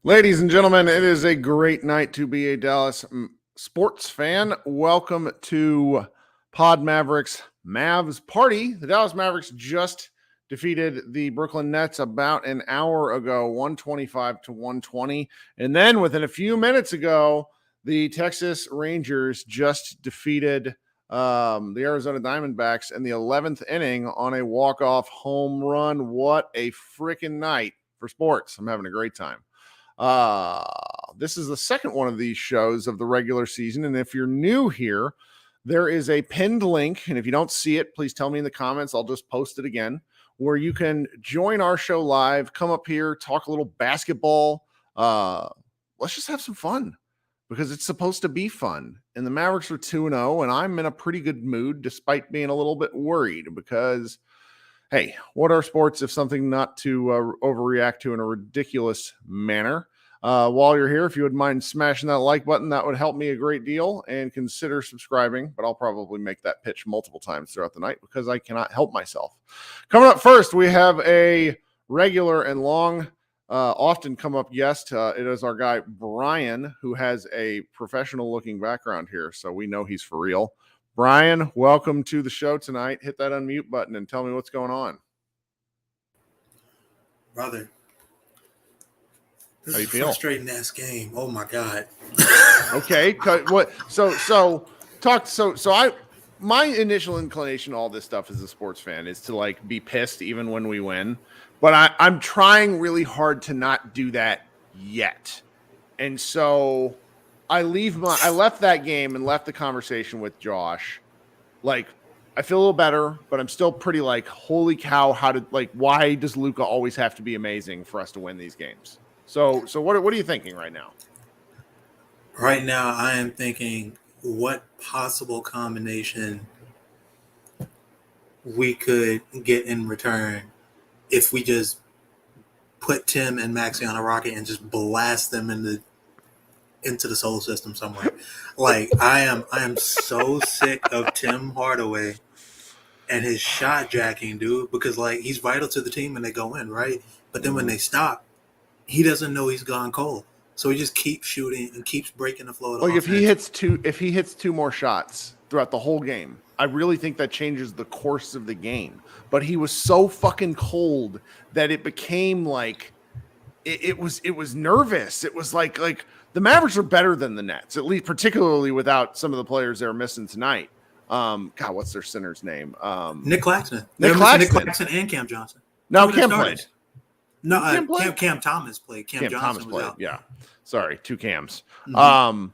Ladies and gentlemen, it is a great night to be a Dallas sports fan. Welcome to Pod Mavericks Mavs Party. The Dallas Mavericks just defeated the Brooklyn Nets about an hour ago, 125-120. And then within a few minutes ago, the Texas Rangers just defeated the Arizona Diamondbacks in the 11th inning on a walk-off home run. What a freaking night for sports. I'm having a great time. This is the second one of these shows of the regular season. And if you're new here, there is a pinned link. And if you don't see it, please tell me in the comments. I'll just post it again, where you can join our show live, come up here, talk a little basketball. Let's just have some fun because it's supposed to be fun. And the Mavericks are 2-0, and I'm in a pretty good mood despite being a little bit worried because hey, what are sports if something not to overreact to in a ridiculous manner? While you're here, if you would mind smashing that like button, that would help me a great deal, and consider subscribing. But I'll probably make that pitch multiple times throughout the night because I cannot help myself. Coming up first, we have a regular and long, often come up guest. It is our guy, Brian, who has a professional looking background here. So we know he's for real. Brian, welcome to the show tonight. Hit that unmute button and tell me what's going on. Brother, this is a frustrating ass game. Oh my God. Okay. What? My initial inclination to all this stuff as a sports fan is to like be pissed even when we win, but I'm trying really hard to not do that yet. And so I left that game and left the conversation with Josh. Like, I feel a little better, but I'm still pretty like, holy cow, why does Luka always have to be amazing for us to win these games? So what are you thinking right now? Right now, I am thinking what possible combination we could get in return if we just put Tim and Maxey on a rocket and just blast them into the solar system somewhere. Like I am so sick of Tim Hardaway and his shot jacking, dude, because like he's vital to the team when they go in, right? But then when they stop, he doesn't know he's gone cold. So he just keeps shooting and keeps breaking the flow of the offense. If he hits two more shots throughout the whole game, I really think that changes the course of the game. But he was so fucking cold that it became like it was nervous. It was like the Mavericks are better than the Nets, at least particularly without some of the players they're missing tonight. God, what's their center's name? Nick Claxton. Nick Claxton and Cam Johnson. No, Cam played. No, Cam Thomas played. Cam Johnson was out. Yeah. Sorry, two Cams. Mm-hmm.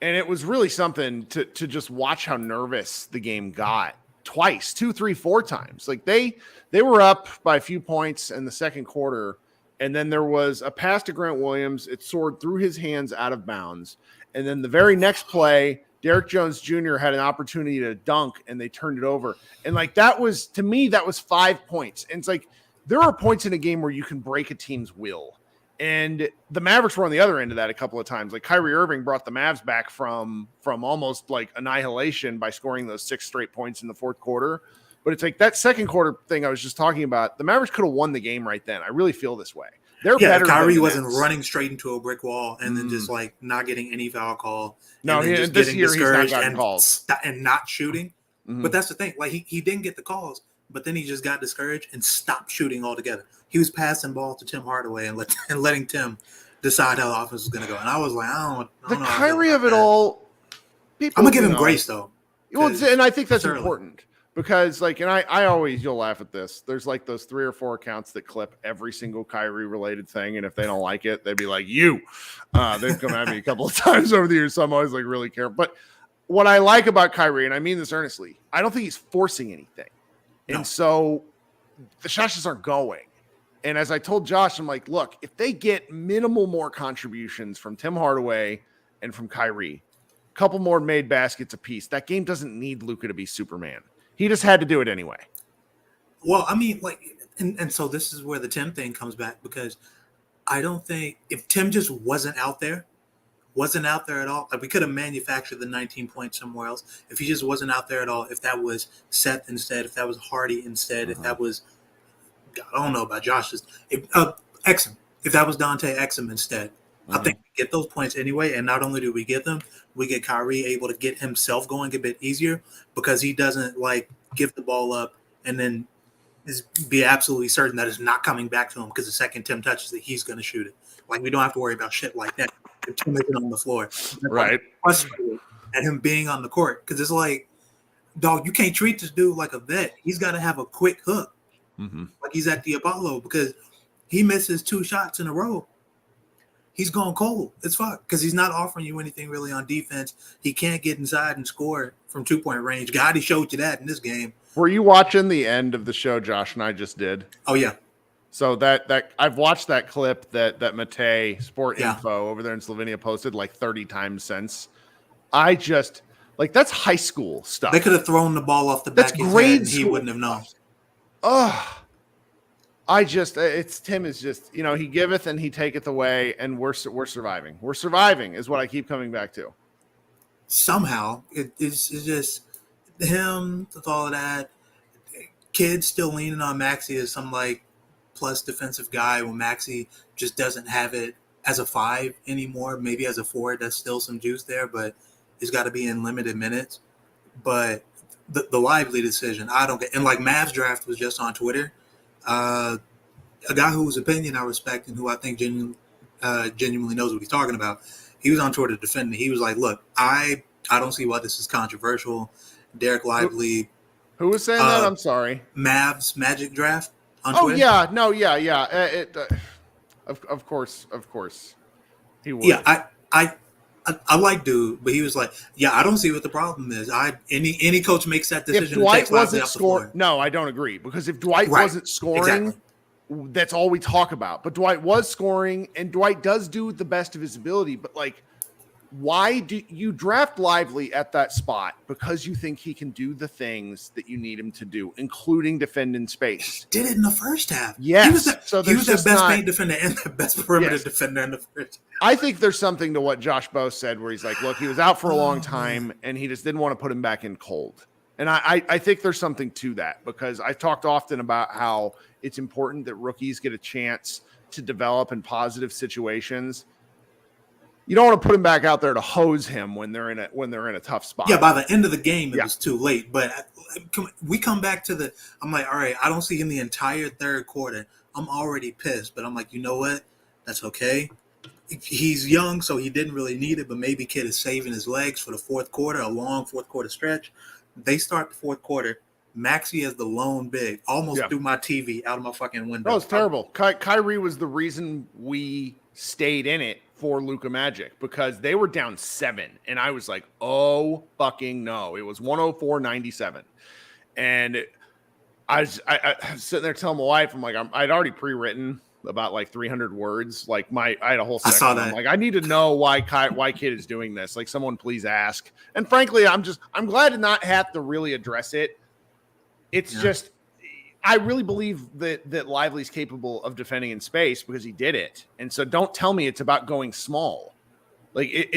And it was really something to just watch how nervous the game got twice, 2, 3, 4 times. Like they were up by a few points in the second quarter. And then there was a pass to Grant Williams. It soared through his hands out of bounds. And then the very next play, Derrick Jones Jr. had an opportunity to dunk, and they turned it over. And like that was, to me, that was 5 points. And it's like there are points in a game where you can break a team's will. And the Mavericks were on the other end of that a couple of times. Like Kyrie Irving brought the Mavs back from almost like annihilation by scoring those 6 straight points in the fourth quarter. But it's like that second quarter thing I was just talking about. The Mavericks could have won the game right then. I really feel this way. They're better. Kyrie wasn't running straight into a brick wall and then just like not getting any foul call. No, just this year he's not gotten calls and not shooting. Mm-hmm. But that's the thing. Like he didn't get the calls, but then he just got discouraged and stopped shooting altogether. He was passing ball to Tim Hardaway and letting Tim decide how the offense was going to go. And I was like, I don't know. The Kyrie of it all. I'm gonna give him grace though. Well, and I think that's important. Because, like, and I always, you'll laugh at this. There's like those 3 or 4 accounts that clip every single Kyrie related thing. And if they don't like it, they'd be like, they've come at me a couple of times over the years. So I'm always like really careful. But what I like about Kyrie, and I mean this earnestly, I don't think he's forcing anything. No. And so the shots just aren't going. And as I told Josh, I'm like, look, if they get minimal more contributions from Tim Hardaway and from Kyrie, a couple more made baskets apiece, that game doesn't need Luka to be Superman. He just had to do it anyway. Well, I mean, like, and so this is where the Tim thing comes back, because I don't think if Tim just wasn't out there at all, like we could have manufactured the 19 points somewhere else. If he just wasn't out there at all, if that was Seth instead, if that was Hardy instead, if that was, I don't know about Josh, Exum. if that was Dante Exum instead, I Mhm. think we get those points anyway. And not only do we get them, we get Kyrie able to get himself going a bit easier because he doesn't like give the ball up and then be absolutely certain that it's not coming back to him because the second Tim touches it, he's going to shoot it. Like, we don't have to worry about shit like that if Tim isn't on the floor. Right. Frustrated at him being on the court because it's like, dog, you can't treat this dude like a vet. He's got to have a quick hook, like he's at the Apollo, because he misses 2 shots in a row. He's going cold. It's fuck because he's not offering you anything really on defense. He can't get inside and score from 2-point range. God, he showed you that in this game. Were you watching the end of the show Josh and I just did? Oh yeah. So that I've watched that clip that Mate Sport Info over there in Slovenia posted like 30 times since. I just like that's high school stuff. They could have thrown the ball off the back of his head and he wouldn't have known. It's Tim is just, he giveth and he taketh away, and we're surviving. We're surviving is what I keep coming back to. Somehow it's just him with all of that. Kids still leaning on Maxey as some like plus defensive guy when Maxey just doesn't have it as a 5 anymore. Maybe as a 4, there's still some juice there, but he's got to be in limited minutes. But the Lively decision, I don't get. And like Mavs draft was just on Twitter. A guy whose opinion I respect and who I think genuinely knows what he's talking about. He was on Twitter defending it. He was like, look, I don't see why this is controversial. Derek Lively. Who was saying that? I'm sorry. Mavs Magic draft on Twitter. Twitter. Yeah. No, yeah. Of course. He would. Yeah, I like dude, but he was like, yeah, I don't see what the problem is. Any coach makes that decision. If Dwight wasn't scoring, no, I don't agree, because if Dwight wasn't scoring, that's all we talk about. But Dwight was scoring, and Dwight does do the best of his ability. But like, why do you draft Lively at that spot? Because you think he can do the things that you need him to do, including defend in space. He did it in the first half. Yes. He was the best paint defender and the best perimeter defender in the first half. I think there's something to what Josh Bose said where he's like, look, he was out for a long time and he just didn't want to put him back in cold. And I think there's something to that, because I talked often about how it's important that rookies get a chance to develop in positive situations. You don't want to put him back out there to hose him when they're in a tough spot. Yeah, by the end of the game, it was too late. But we come back to I'm like, all right, I don't see him the entire third quarter. I'm already pissed, but I'm like, you know what? That's okay. He's young, so he didn't really need it, but maybe kid is saving his legs for the fourth quarter, a long fourth quarter stretch. They start the fourth quarter. Maxey as the lone big, almost threw my TV out of my fucking window. That was terrible. Kyrie was the reason we stayed in it for Luka Magic, because they were down 7, and I was like, oh fucking no. It was 104-97, and I was sitting there telling my wife, I'm like, I'd already pre-written about like 300 words. Like I had a whole section. I saw that. I'm like, I need to know why Kid is doing this. Like, someone please ask. And frankly, I'm glad to not have to really address it. It's just, I really believe that Lively's capable of defending in space because he did it. And so don't tell me it's about going small. Like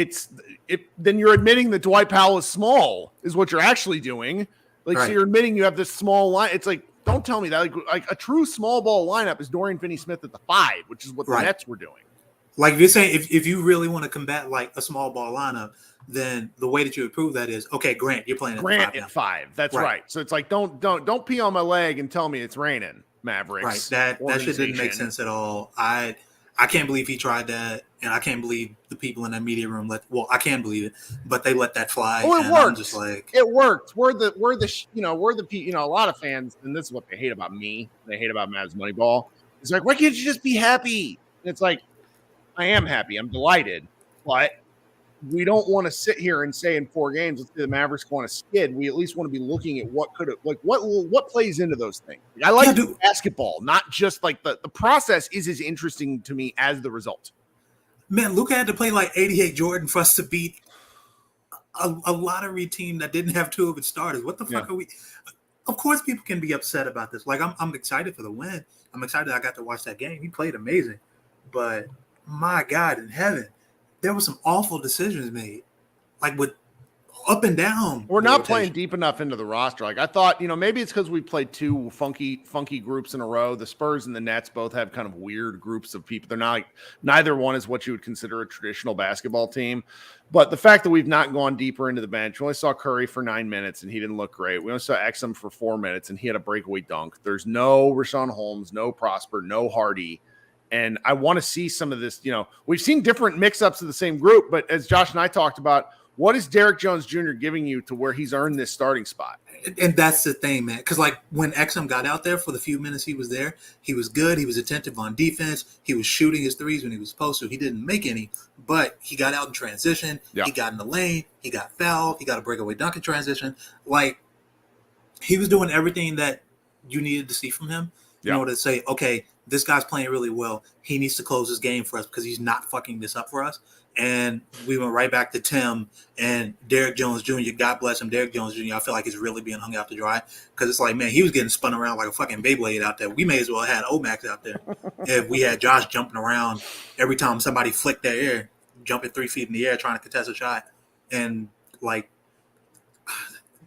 then you're admitting that Dwight Powell is small is what you're actually doing. Like, so you're admitting you have this small line. It's like, don't tell me that. Like a true small ball lineup is Dorian Finney-Smith at the 5, which is what the Nets were doing. Like, if you're saying if you really want to combat like a small ball lineup, then the way that you would prove that is, okay, Grant, you're playing at 5. That's right. So it's like, don't pee on my leg and tell me it's raining, Mavericks. Right. That shit didn't make sense at all. I can't believe he tried that, and I can't believe the people in that media room I can believe it, but they let that fly. Oh, it worked. I'm just like, it worked. We're the a lot of fans, and this is what they hate about me. They hate about Mavs Moneyball. It's like, why can't you just be happy? And it's like, I am happy. I'm delighted, but we don't want to sit here and say in 4 games, let's say the Mavericks want to skid. We at least want to be looking at what plays into those things. I like basketball, not just like the process is as interesting to me as the result. Man, Luka had to play like 88 Jordan for us to beat a lottery team that didn't have 2 of its starters. What the fuck are we? Of course, people can be upset about this. Like, I'm excited for the win. I'm excited I got to watch that game. He played amazing, but my God in heaven, there were some awful decisions made, like with up and down. We're not playing deep enough into the roster. Like I thought, maybe it's because we played two funky groups in a row. The Spurs and the Nets both have kind of weird groups of people. They're not like, neither one is what you would consider a traditional basketball team. But the fact that we've not gone deeper into the bench, we only saw Curry for 9 minutes and he didn't look great. We only saw Exum for 4 minutes and he had a breakaway dunk. There's no Rashawn Holmes, no Prosper, no Hardy. And I want to see some of this. We've seen different mix-ups of the same group, but as Josh and I talked about, what is Derrick Jones Jr. giving you to where he's earned this starting spot? And that's the thing, man. Because like when Exum got out there for the few minutes he was there, he was good. He was attentive on defense. He was shooting his threes when he was supposed to. He didn't make any, but he got out in transition. Yeah. He got in the lane. He got fouled. He got a breakaway dunk in transition. Like he was doing everything that you needed to see from him in order to say, okay, this guy's playing really well. He needs to close this game for us because he's not fucking this up for us. And we went right back to Tim and Derrick Jones Jr. God bless him, Derrick Jones Jr. I feel like he's really being hung out to dry because it's like, man, he was getting spun around like a fucking Beyblade out there. We may as well have had Omax out there if we had Josh jumping around every time somebody flicked their air, jumping 3 feet in the air trying to contest a shot, and like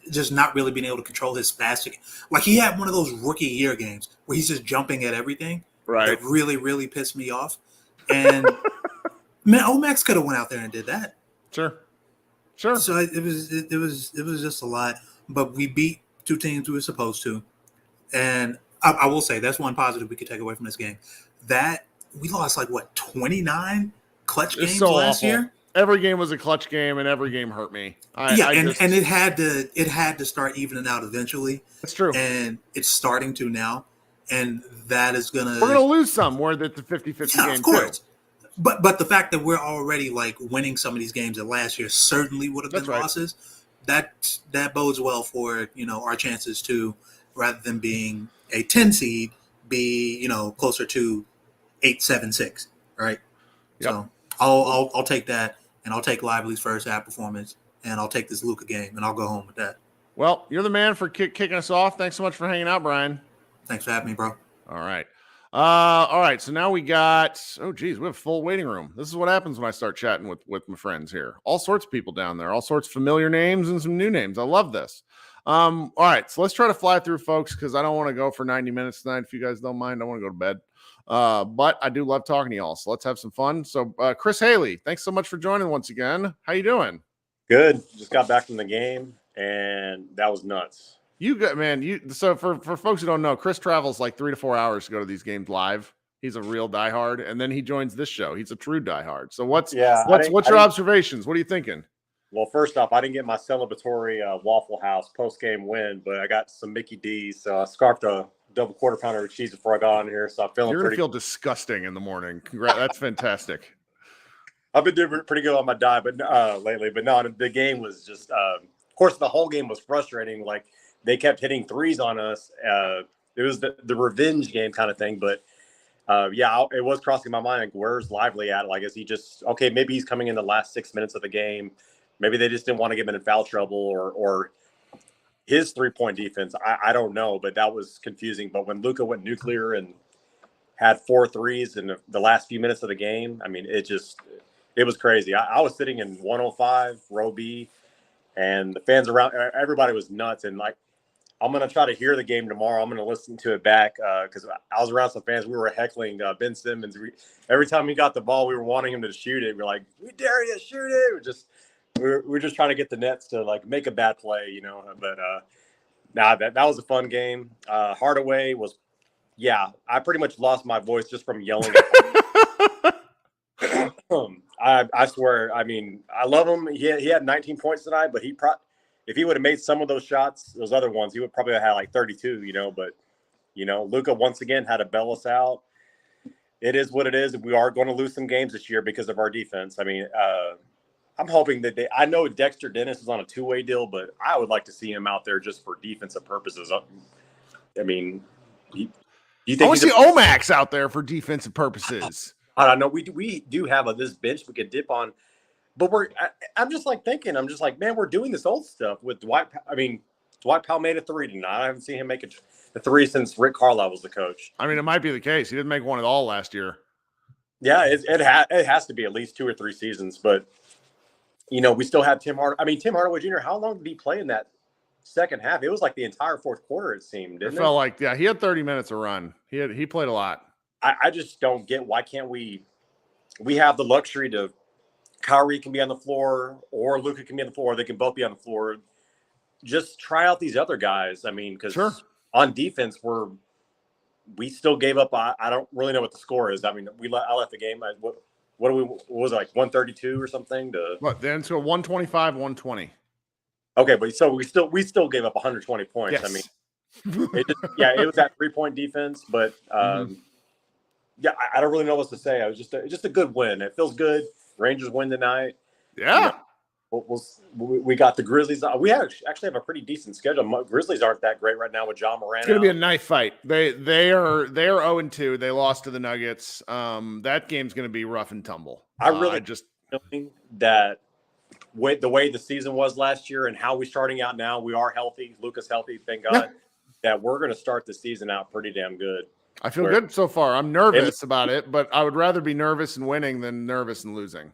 just not really being able to control his spastic. Like he had one of those rookie year games where he's just jumping at everything. Right. That really, really pissed me off. And man, Omax could have went out there and did that. Sure. So it was just a lot. But we beat two teams we were supposed to. And I will say that's one positive we could take away from this game. That we lost 29 clutch games last year. Every game was a clutch game, and every game hurt me. And it had to start evening out eventually. That's true. And it's starting to now. And that is we're gonna lose some more than the 50-50 game. Of course. Too. But the fact that we're already winning some of these games that last year certainly would have been losses, that bodes well for our chances to, rather than being a 10 seed, be closer to 8-7-6, right? Yep. So I'll take that, and I'll take Lively's first half performance, and I'll take this Luka game, and I'll go home with that. Well, you're the man for kicking us off. Thanks so much for hanging out, Brian. Thanks for having me, bro. All right. All right. So now we got, we have a full waiting room. This is what happens when I start chatting with my friends here. All sorts of people down there, all sorts of familiar names and some new names. I love this. All right. So let's try to fly through, folks, because I don't want to go for 90 minutes tonight. If you guys don't mind, I want to go to bed. But I do love talking to y'all. So let's have some fun. So Chris Haley, thanks so much for joining once again. How you doing? Good. Just got back from the game, and that was nuts. So for folks who don't know, Chris travels 3 to 4 hours to go to these games live. He's a real diehard, and then he joins this show. He's a true diehard. So what's your observations? What are you thinking? Well, first off, I didn't get my celebratory Waffle House post-game win, but I got some Mickey D's. So I scarfed a double quarter pounder of cheese before I got on here. So I'm feeling You're gonna feel disgusting in the morning. Congrats. That's fantastic. I've been doing pretty good on my diet, but lately. But no, the game was just. Of course, the whole game was frustrating. They kept hitting threes on us. It was the revenge game kind of thing. But, it was crossing my mind. Where's Lively at? Is he just – okay, maybe he's coming in the last 6 minutes of the game. Maybe they just didn't want to get him in foul trouble or his three-point defense. I don't know, but that was confusing. But when Luka went nuclear and had 4 threes in the last few minutes of the game, I mean, it was crazy. I was sitting in 105, row B, and the fans around – everybody was nuts. And, I'm going to try to hear the game tomorrow. I'm going to listen to it back because I was around some fans. We were heckling Ben Simmons. Every time he got the ball, we were wanting him to shoot it. We're like, we dare you, shoot it. We're just trying to get the Nets to make a bad play, But that was a fun game. Hardaway was, I pretty much lost my voice just from yelling at him. I swear, I mean, I love him. He had 19 points tonight, but if he would have made some of those shots, those other ones, he would probably have had 32, But, Luka once again had to bail us out. It is what it is. We are going to lose some games this year because of our defense. I mean, I'm hoping that I know Dexter Dennis is on a 2-way deal, but I would like to see him out there just for defensive purposes. I mean, you think I want to see Omax out there for defensive purposes. I don't know. We do have this bench we could dip on. But I'm just thinking, man, we're doing this old stuff with Dwight. I mean, Dwight Powell made a 3 tonight. I haven't seen him make a 3 since Rick Carlisle was the coach. I mean, it might be the case. He didn't make one at all last year. Yeah, it has to be at least 2 or 3 seasons. But we still have Tim Hardaway. I mean, Tim Hardaway Jr., how long did he play in that second half? It was like the entire fourth quarter, it seemed, didn't it? Felt like, yeah, he had 30 minutes of run. He played a lot. I just don't get why can't we have the luxury to Kyrie can be on the floor or Luka can be on the floor. They can both be on the floor. Just try out these other guys. I mean, because on defense, we still gave up. I don't really know what the score is. I mean, I left the game. What was it, like 132 or something? Then so 125, 120. Okay, but so we still gave up 120 points. Yes. I mean, it was that 3-point defense, but yeah, I don't really know what to say. It was just a good win. It feels good. Rangers win tonight. Yeah. We got the Grizzlies. We actually have a pretty decent schedule. Grizzlies aren't that great right now with John Moran. It's going to be a knife fight. They are 0-2. They lost to the Nuggets. That game's going to be rough and tumble. I really just feeling that the way the season was last year and how we're starting out now, we are healthy. Luka's healthy, thank God. That we're going to start the season out pretty damn good. I feel good so far. I'm nervous about it, but I would rather be nervous and winning than nervous and losing.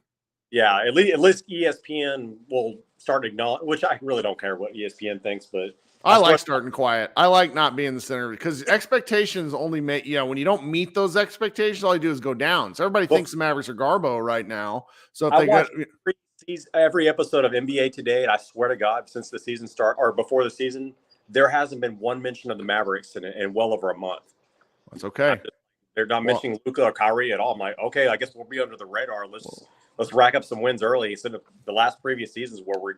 Yeah, at least ESPN will start acknowledging, which I really don't care what ESPN thinks, but I like starting quiet. I like not being the center because expectations only make, when you don't meet those expectations, all you do is go down. So everybody thinks the Mavericks are Garbo right now. So if they get every episode of NBA Today, and I swear to God, since the season or before the season, there hasn't been one mention of the Mavericks in well over a month. That's okay. They're not mentioning Luka or Kyrie at all. I'm like, okay, I guess we'll be under the radar. Let's rack up some wins early instead of the last previous seasons where we're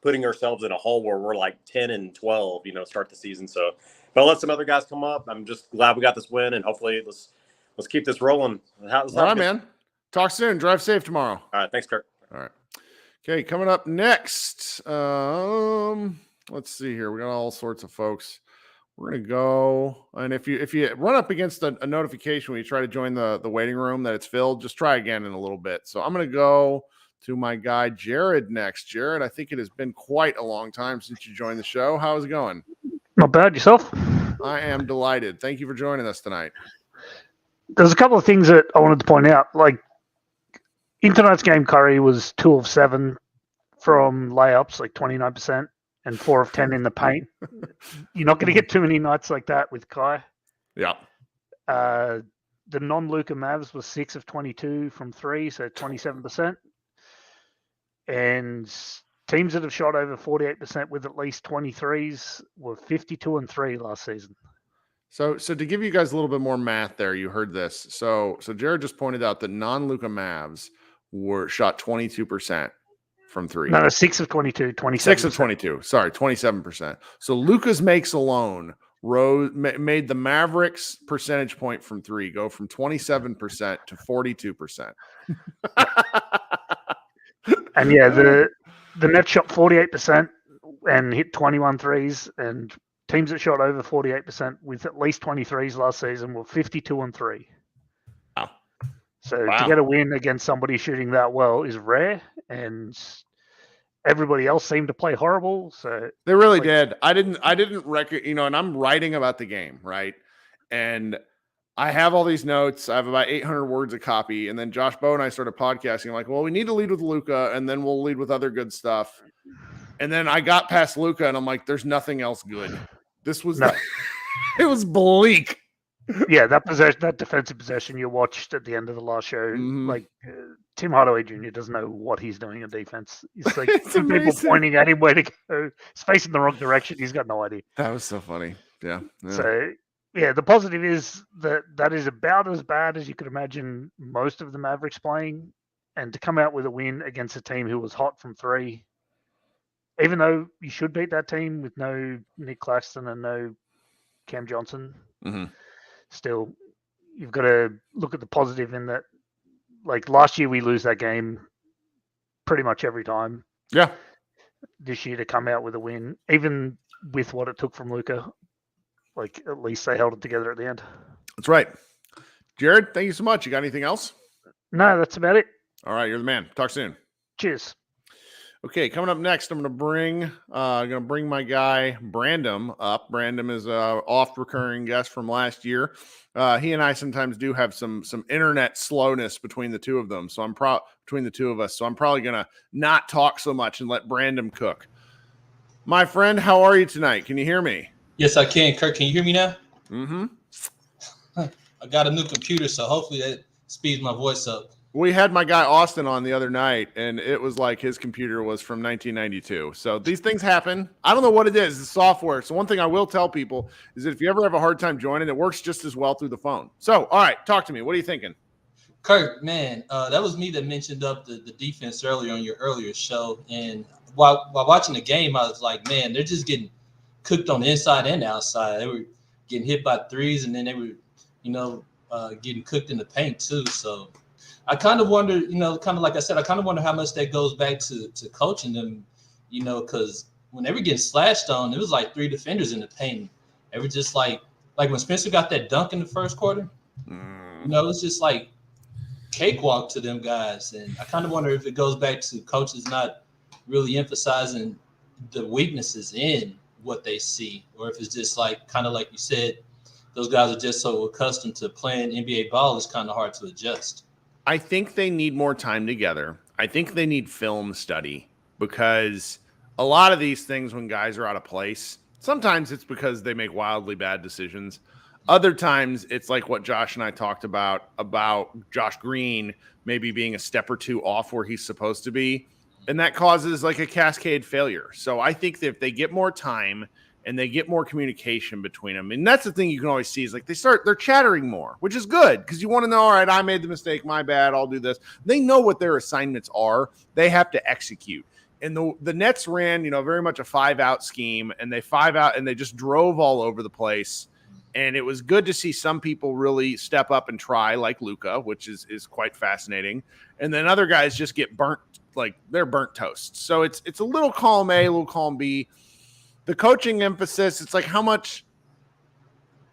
putting ourselves in a hole where we're like 10-12, start the season. So, but let some other guys come up. I'm just glad we got this win, and hopefully let's keep this rolling. All right, man. Talk soon. Drive safe tomorrow. All right, thanks, Kirk. All right. Okay, coming up next. Let's see here. We got all sorts of folks. We're gonna go, and if you run up against a notification when you try to join the waiting room that it's filled, just try again in a little bit. So I'm gonna go to my guy Jared next. Jared, I think it has been quite a long time since you joined the show. How's it going? Not bad. Yourself? I am delighted. Thank you for joining us tonight. There's a couple of things that I wanted to point out. Like in tonight's game, Curry was 2 of 7 from layups, like 29%. And 4 of 10 in the paint. You're not going to get too many nights like that with Kai. Yeah. The non-Luka Mavs was 6 of 22 from 3, so 27%. And teams that have shot over 48% with at least 23s were 52-3 last season. So to give you guys a little bit more math there, you heard this. So Jared just pointed out that non-Luka Mavs shot 22%. From 3. No, 6 of 22, 27%. 6 of 22. Sorry, 27%. So Luka's makes alone made the Mavericks percentage point from 3 go from 27% to 42%. And yeah, the Nets shot 48% and hit 21 threes, and teams that shot over 48% with at least 23s last season were 52-3. Wow. So to get a win against somebody shooting that well is rare, and everybody else seemed to play horrible. So they really did. I didn't record, and I'm writing about the game, right? And I have all these notes. I have about 800 words a copy. And then Josh Bowe and I started podcasting. I'm like, well, we need to lead with Luka, and then we'll lead with other good stuff. And then I got past Luka, and I'm like, there's nothing else good. This was it was bleak. Yeah, that defensive possession you watched at the end of the last show, like Tim Hardaway Jr. doesn't know what he's doing in defense. He's like people pointing at him where to go. He's facing the wrong direction. He's got no idea. That was so funny. Yeah. So yeah, the positive is that is about as bad as you could imagine most of the Mavericks playing, and to come out with a win against a team who was hot from 3, even though you should beat that team with no Nick Claxton and no Cam Johnson. Mm-hmm. Still, you've got to look at the positive in that, like last year we lose that game pretty much every time. Yeah. This year to come out with a win, even with what it took from Luka, like at least they held it together at the end. That's right. Jared, thank you so much. You got anything else? No, that's about it. All right, you're the man. Talk soon. Cheers. Okay, coming up next, I'm gonna bring my guy Brandon up. Brandon is a oft recurring guest from last year. He and I sometimes do have some internet slowness between the two of them. So between the two of us. So I'm probably gonna not talk so much and let Brandon cook. My friend, how are you tonight? Can you hear me? Yes, I can. Kirk, can you hear me now? Mm-hmm. I got a new computer, so hopefully that speeds my voice up. We had my guy Austin on the other night, and it was like his computer was from 1992. So these things happen. I don't know what it is. It's software. So one thing I will tell people is that if you ever have a hard time joining, it works just as well through the phone. So, all right, talk to me. What are you thinking? Kirk, man, that was me that mentioned up the defense earlier on your earlier show. And while watching the game, I was like, man, they're just getting cooked on the inside and the outside. They were getting hit by threes, and then they were, getting cooked in the paint too. So I kind of wonder, kind of like I said, I kind of wonder how much that goes back to coaching them, because when they were getting slashed on, it was like 3 defenders in the paint. They were just like when Spencer got that dunk in the first quarter, it was just like cakewalk to them guys. And I kind of wonder if it goes back to coaches not really emphasizing the weaknesses in what they see, or if it's just like kind of like you said, those guys are just so accustomed to playing NBA ball, it's kind of hard to adjust. I think they need more time together. I think they need film study, because a lot of these things, when guys are out of place, sometimes it's because they make wildly bad decisions. Other times it's like what Josh and I talked about Josh Green maybe being a step or two off where he's supposed to be. And that causes like a cascade failure. So I think that if they get more time and they get more communication between them, and that's the thing you can always see is like they're chattering more, which is good, because you want to know, all right, I made the mistake, my bad, I'll do this. They know what their assignments are. They have to execute. And the Nets ran, very much a 5-out scheme, and they 5-out and they just drove all over the place. And it was good to see some people really step up and try, like Luka, which is quite fascinating. And then other guys just get burnt, like they're burnt toast. So it's a little column A, a little column B. The coaching emphasis, it's like how much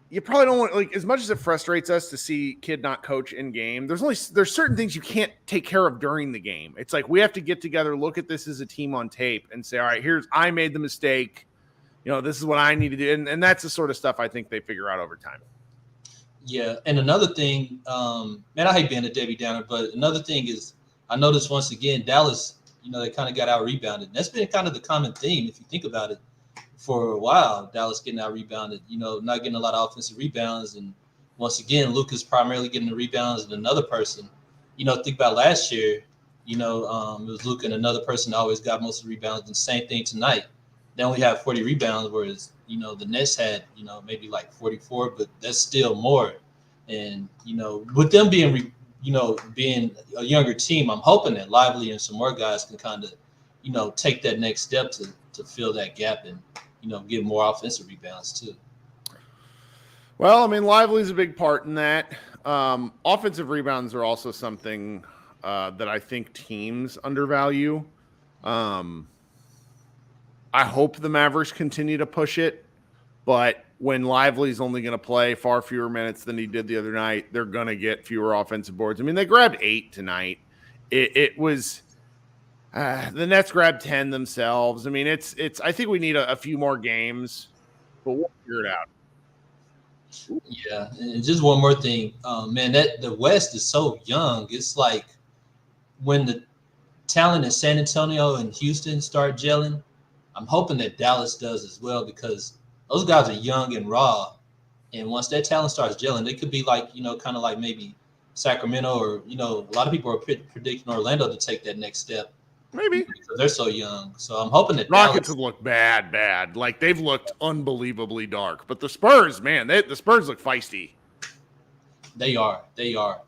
you probably don't want, like, as much as it frustrates us to see kid not coach in game, there's certain things you can't take care of during the game. It's like we have to get together, look at this as a team on tape and say, all right, I made the mistake. This is what I need to do. And that's the sort of stuff I think they figure out over time. Yeah. And another thing, man, I hate being a Debbie Downer, but another thing is I noticed once again, Dallas, they kind of got out rebounded. That's been kind of the common theme, if you think about it, for a while. Dallas getting out rebounded, not getting a lot of offensive rebounds. And once again, Luka's primarily getting the rebounds and another person, think about last year, it was Luka and another person that always got most of the rebounds. And same thing tonight. They only have 40 rebounds, whereas, the Nets had, maybe like 44, but that's still more. And, with them being, being a younger team, I'm hoping that Lively and some more guys can kind of, take that next step to fill that gap and, get more offensive rebounds too. Well, I mean, Lively's a big part in that. Offensive rebounds are also something that I think teams undervalue. I hope the Mavericks continue to push it, but when Lively's only going to play far fewer minutes than he did the other night, they're going to get fewer offensive boards. I mean, they grabbed 8 tonight. It was the Nets grabbed 10 themselves. I mean, it's. I think we need a few more games, but we'll figure it out. Yeah, and just one more thing, man. That the West is so young. It's like when the talent in San Antonio and Houston start gelling, I'm hoping that Dallas does as well, because those guys are young and raw. And once that talent starts gelling, they could be like, kind of like maybe Sacramento, or, a lot of people are predicting Orlando to take that next step. Maybe. Because they're so young. So I'm hoping that Rockets have looked bad. Like, they've looked unbelievably dark. But the Spurs, man, the Spurs look feisty. They are.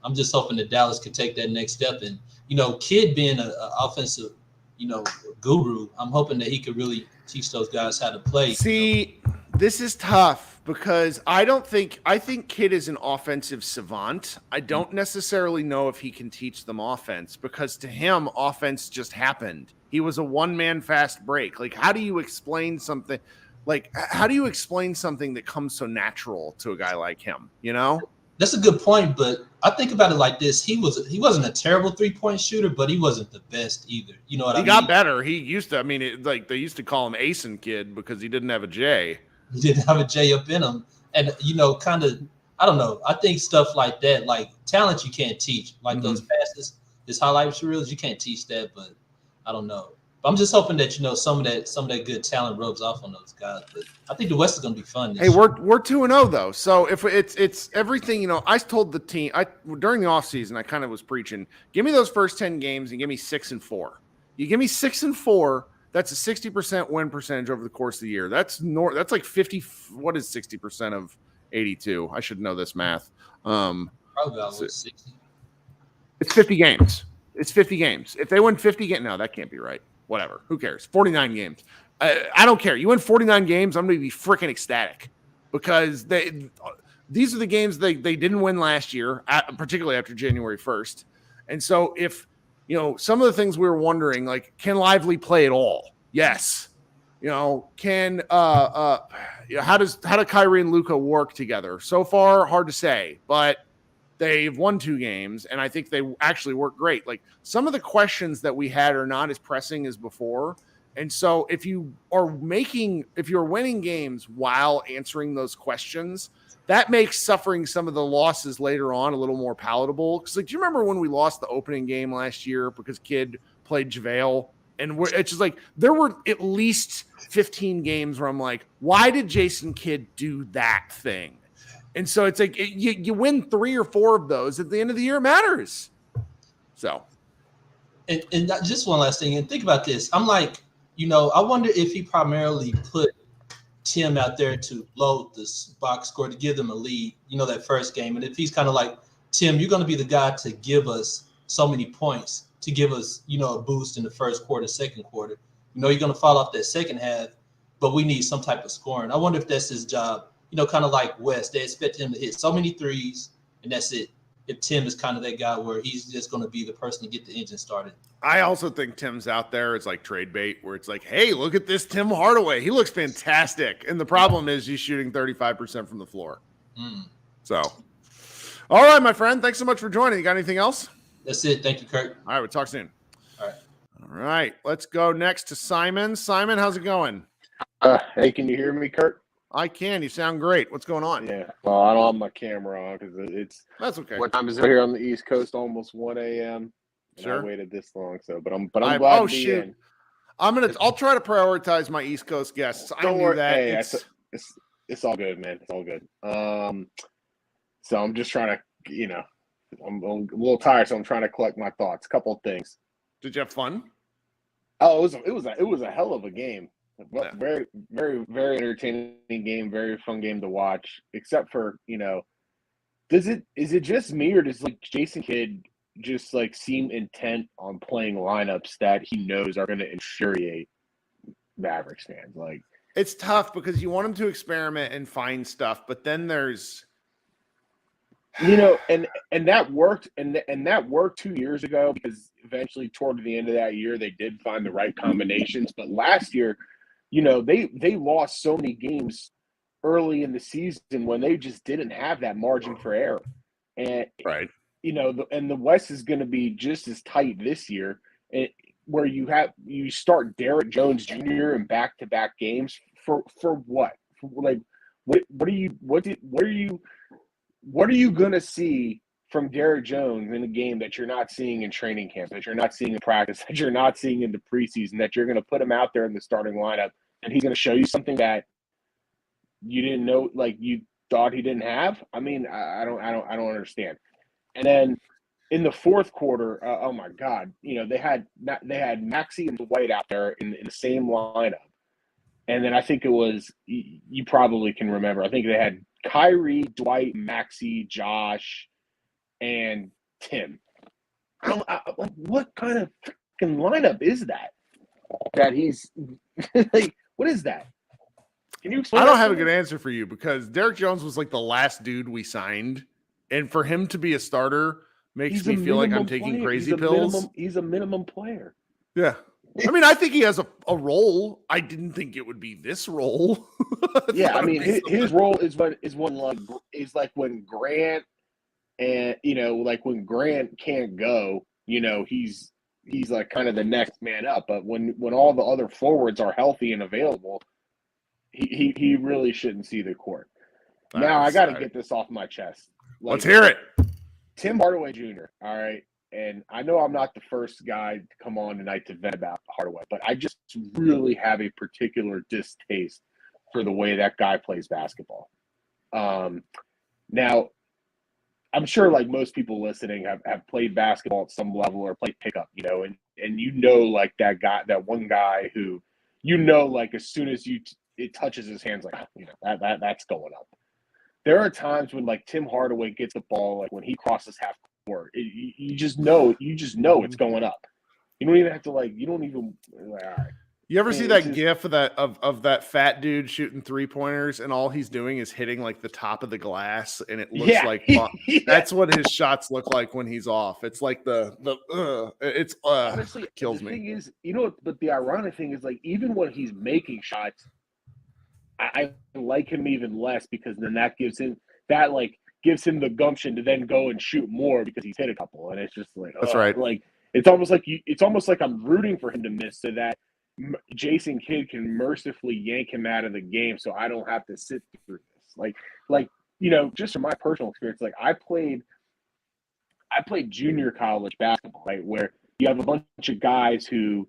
I'm just hoping that Dallas can take that next step. And, Kidd being an offensive, guru, I'm hoping that he could really teach those guys how to play. See, this is tough, because I think Kidd is an offensive savant. I don't necessarily know if he can teach them offense, because to him, offense just happened. He was a one-man fast break. Like, how do you explain something? Like, how do you explain something that comes so natural to a guy like him, That's a good point, but I think about it like this: he wasn't a terrible 3-point shooter, but he wasn't the best either. You know what I mean? He got better. He used to. I mean, like they used to call him Asen Kid because he didn't have a J. He didn't have a J up in him, and kind of. I don't know. I think stuff like that, like talent, you can't teach. Like those passes, this highlight reels, you can't teach that. But I don't know. But I'm just hoping that some of that good talent rubs off on those guys. But I think the West is going to be fun. Hey, we're 2-0 though. So if it's everything, I told the team during the offseason, I kind of was preaching, give me those first 10 games and give me 6-4. You give me 6-4, that's a 60% win percentage over the course of the year. That's like 50. What is 60% of 82? I should know this math. Probably about 60. It's 50 games. It's 50 games. If they win 50 games, no, that can't be right. Whatever. Who cares? 49 games. I don't care. You win 49 games, I'm going to be freaking ecstatic because these are the games they didn't win last year, particularly after January 1st. And so if, some of the things we were wondering, like, can Lively play at all? Yes. Can how do Kyrie and Luka work together? So far, hard to say, but they've won 2 games, and I think they actually work great. Like, some of the questions that we had are not as pressing as before. And so if you're winning games while answering those questions, that makes suffering some of the losses later on a little more palatable. Because, like, do you remember when we lost the opening game last year because Kidd played JaVale? And it's just like there were at least 15 games where I'm like, why did Jason Kidd do that thing? And so it's like you win 3 or 4 of those at the end of the year, it matters. So, and just one last thing, and think about this. I'm like, I wonder if he primarily put Tim out there to load this box score to give them a lead, that first game. And if he's kind of like, Tim, you're going to be the guy to give us so many points, to give us, a boost in the first quarter, second quarter. You're going to fall off that second half, but we need some type of scoring. I wonder if that's his job. Kind of like West, they expect him to hit so many threes, and that's it. If Tim is kind of that guy where he's just going to be the person to get the engine started. I also think Tim's out there. It's like trade bait where it's like, hey, look at this Tim Hardaway. He looks fantastic. And the problem is he's shooting 35% from the floor. So, all right, my friend. Thanks so much for joining. You got anything else? That's it. Thank you, Kirk. All right, we'll talk soon. All right. Let's go next to Simon. Simon, how's it going? Hey, can you hear me, Kirk? I can. You sound great. What's going on? Yeah. Well, I don't have my camera on because that's okay. What time is it here on the East Coast? Almost 1 a.m. Sure. I waited this long, but I'm glad to be in. I'll try to prioritize my East Coast guests. Don't worry. That. Hey, it's all good, man. It's all good. So I'm just trying to, I'm a little tired, so I'm trying to collect my thoughts. A couple of things. Did you have fun? Oh, it was a hell of a game. Yeah. Very, very, very entertaining game. Very fun game to watch. Except for, is it just me or does Jason Kidd just seem intent on playing lineups that he knows are going to infuriate Mavericks fans? It's tough because you want him to experiment and find stuff, but then there's. And that worked, and that worked 2 years ago because eventually toward the end of that year they did find the right combinations. But last year, they lost so many games early in the season when they just didn't have that margin for error. And right, and the West is going to be just as tight this year, where you start Derek Jones Jr. in back-to-back games for what? What are you going to see from Derek Jones in a game that you're not seeing in training camp, that you're not seeing in practice, that you're not seeing in the preseason, that you're going to put him out there in the starting lineup and he's going to show you something that you didn't know, you thought he didn't have? I mean, I don't understand. And then in the fourth quarter, oh my God, they had Maxey and Dwight out there in the same lineup. And then I think it was, you probably can remember, I think they had Kyrie, Dwight, Maxey, Josh, and Tim. What kind of freaking lineup is that? That he's what is that? Can you explain? I don't have a good answer for you because Derek Jones was the last dude we signed, and for him to be a starter makes me feel like I'm taking crazy pills. He's a minimum player. Yeah. I mean, I think he has a role. I didn't think it would be this role. Yeah, I mean, his role is when Grant And, like when Grant can't go, he's like kind of the next man up. But when all the other forwards are healthy and available, he really shouldn't see the court. Now I got to get this off my chest. Let's hear it. Tim Hardaway Jr. All right. And I know I'm not the first guy to come on tonight to vent about Hardaway, but I just really have a particular distaste for the way that guy plays basketball. Now, I'm sure like most people listening have played basketball at some level or played pickup, and like that guy, that one guy who, like as soon as it touches his hands, like, that's going up. There are times when like Tim Hardaway gets the ball, like when he crosses half court, you just know it's going up. You don't even have to all right. You ever see that gif of that fat dude shooting 3-pointers and all he's doing is hitting like the top of the glass and it looks like that's what his shots look like when he's off. It's like honestly kills me. Thing is, but the ironic thing is like even when he's making shots, I like him even less because then that gives him the gumption to then go and shoot more because he's hit a couple, and it's just like that's right. Like it's almost like I'm rooting for him to miss so that Jason Kidd can mercifully yank him out of the game so I don't have to sit through this. Like just from my personal experience, like I played junior college basketball, right, where you have a bunch of guys who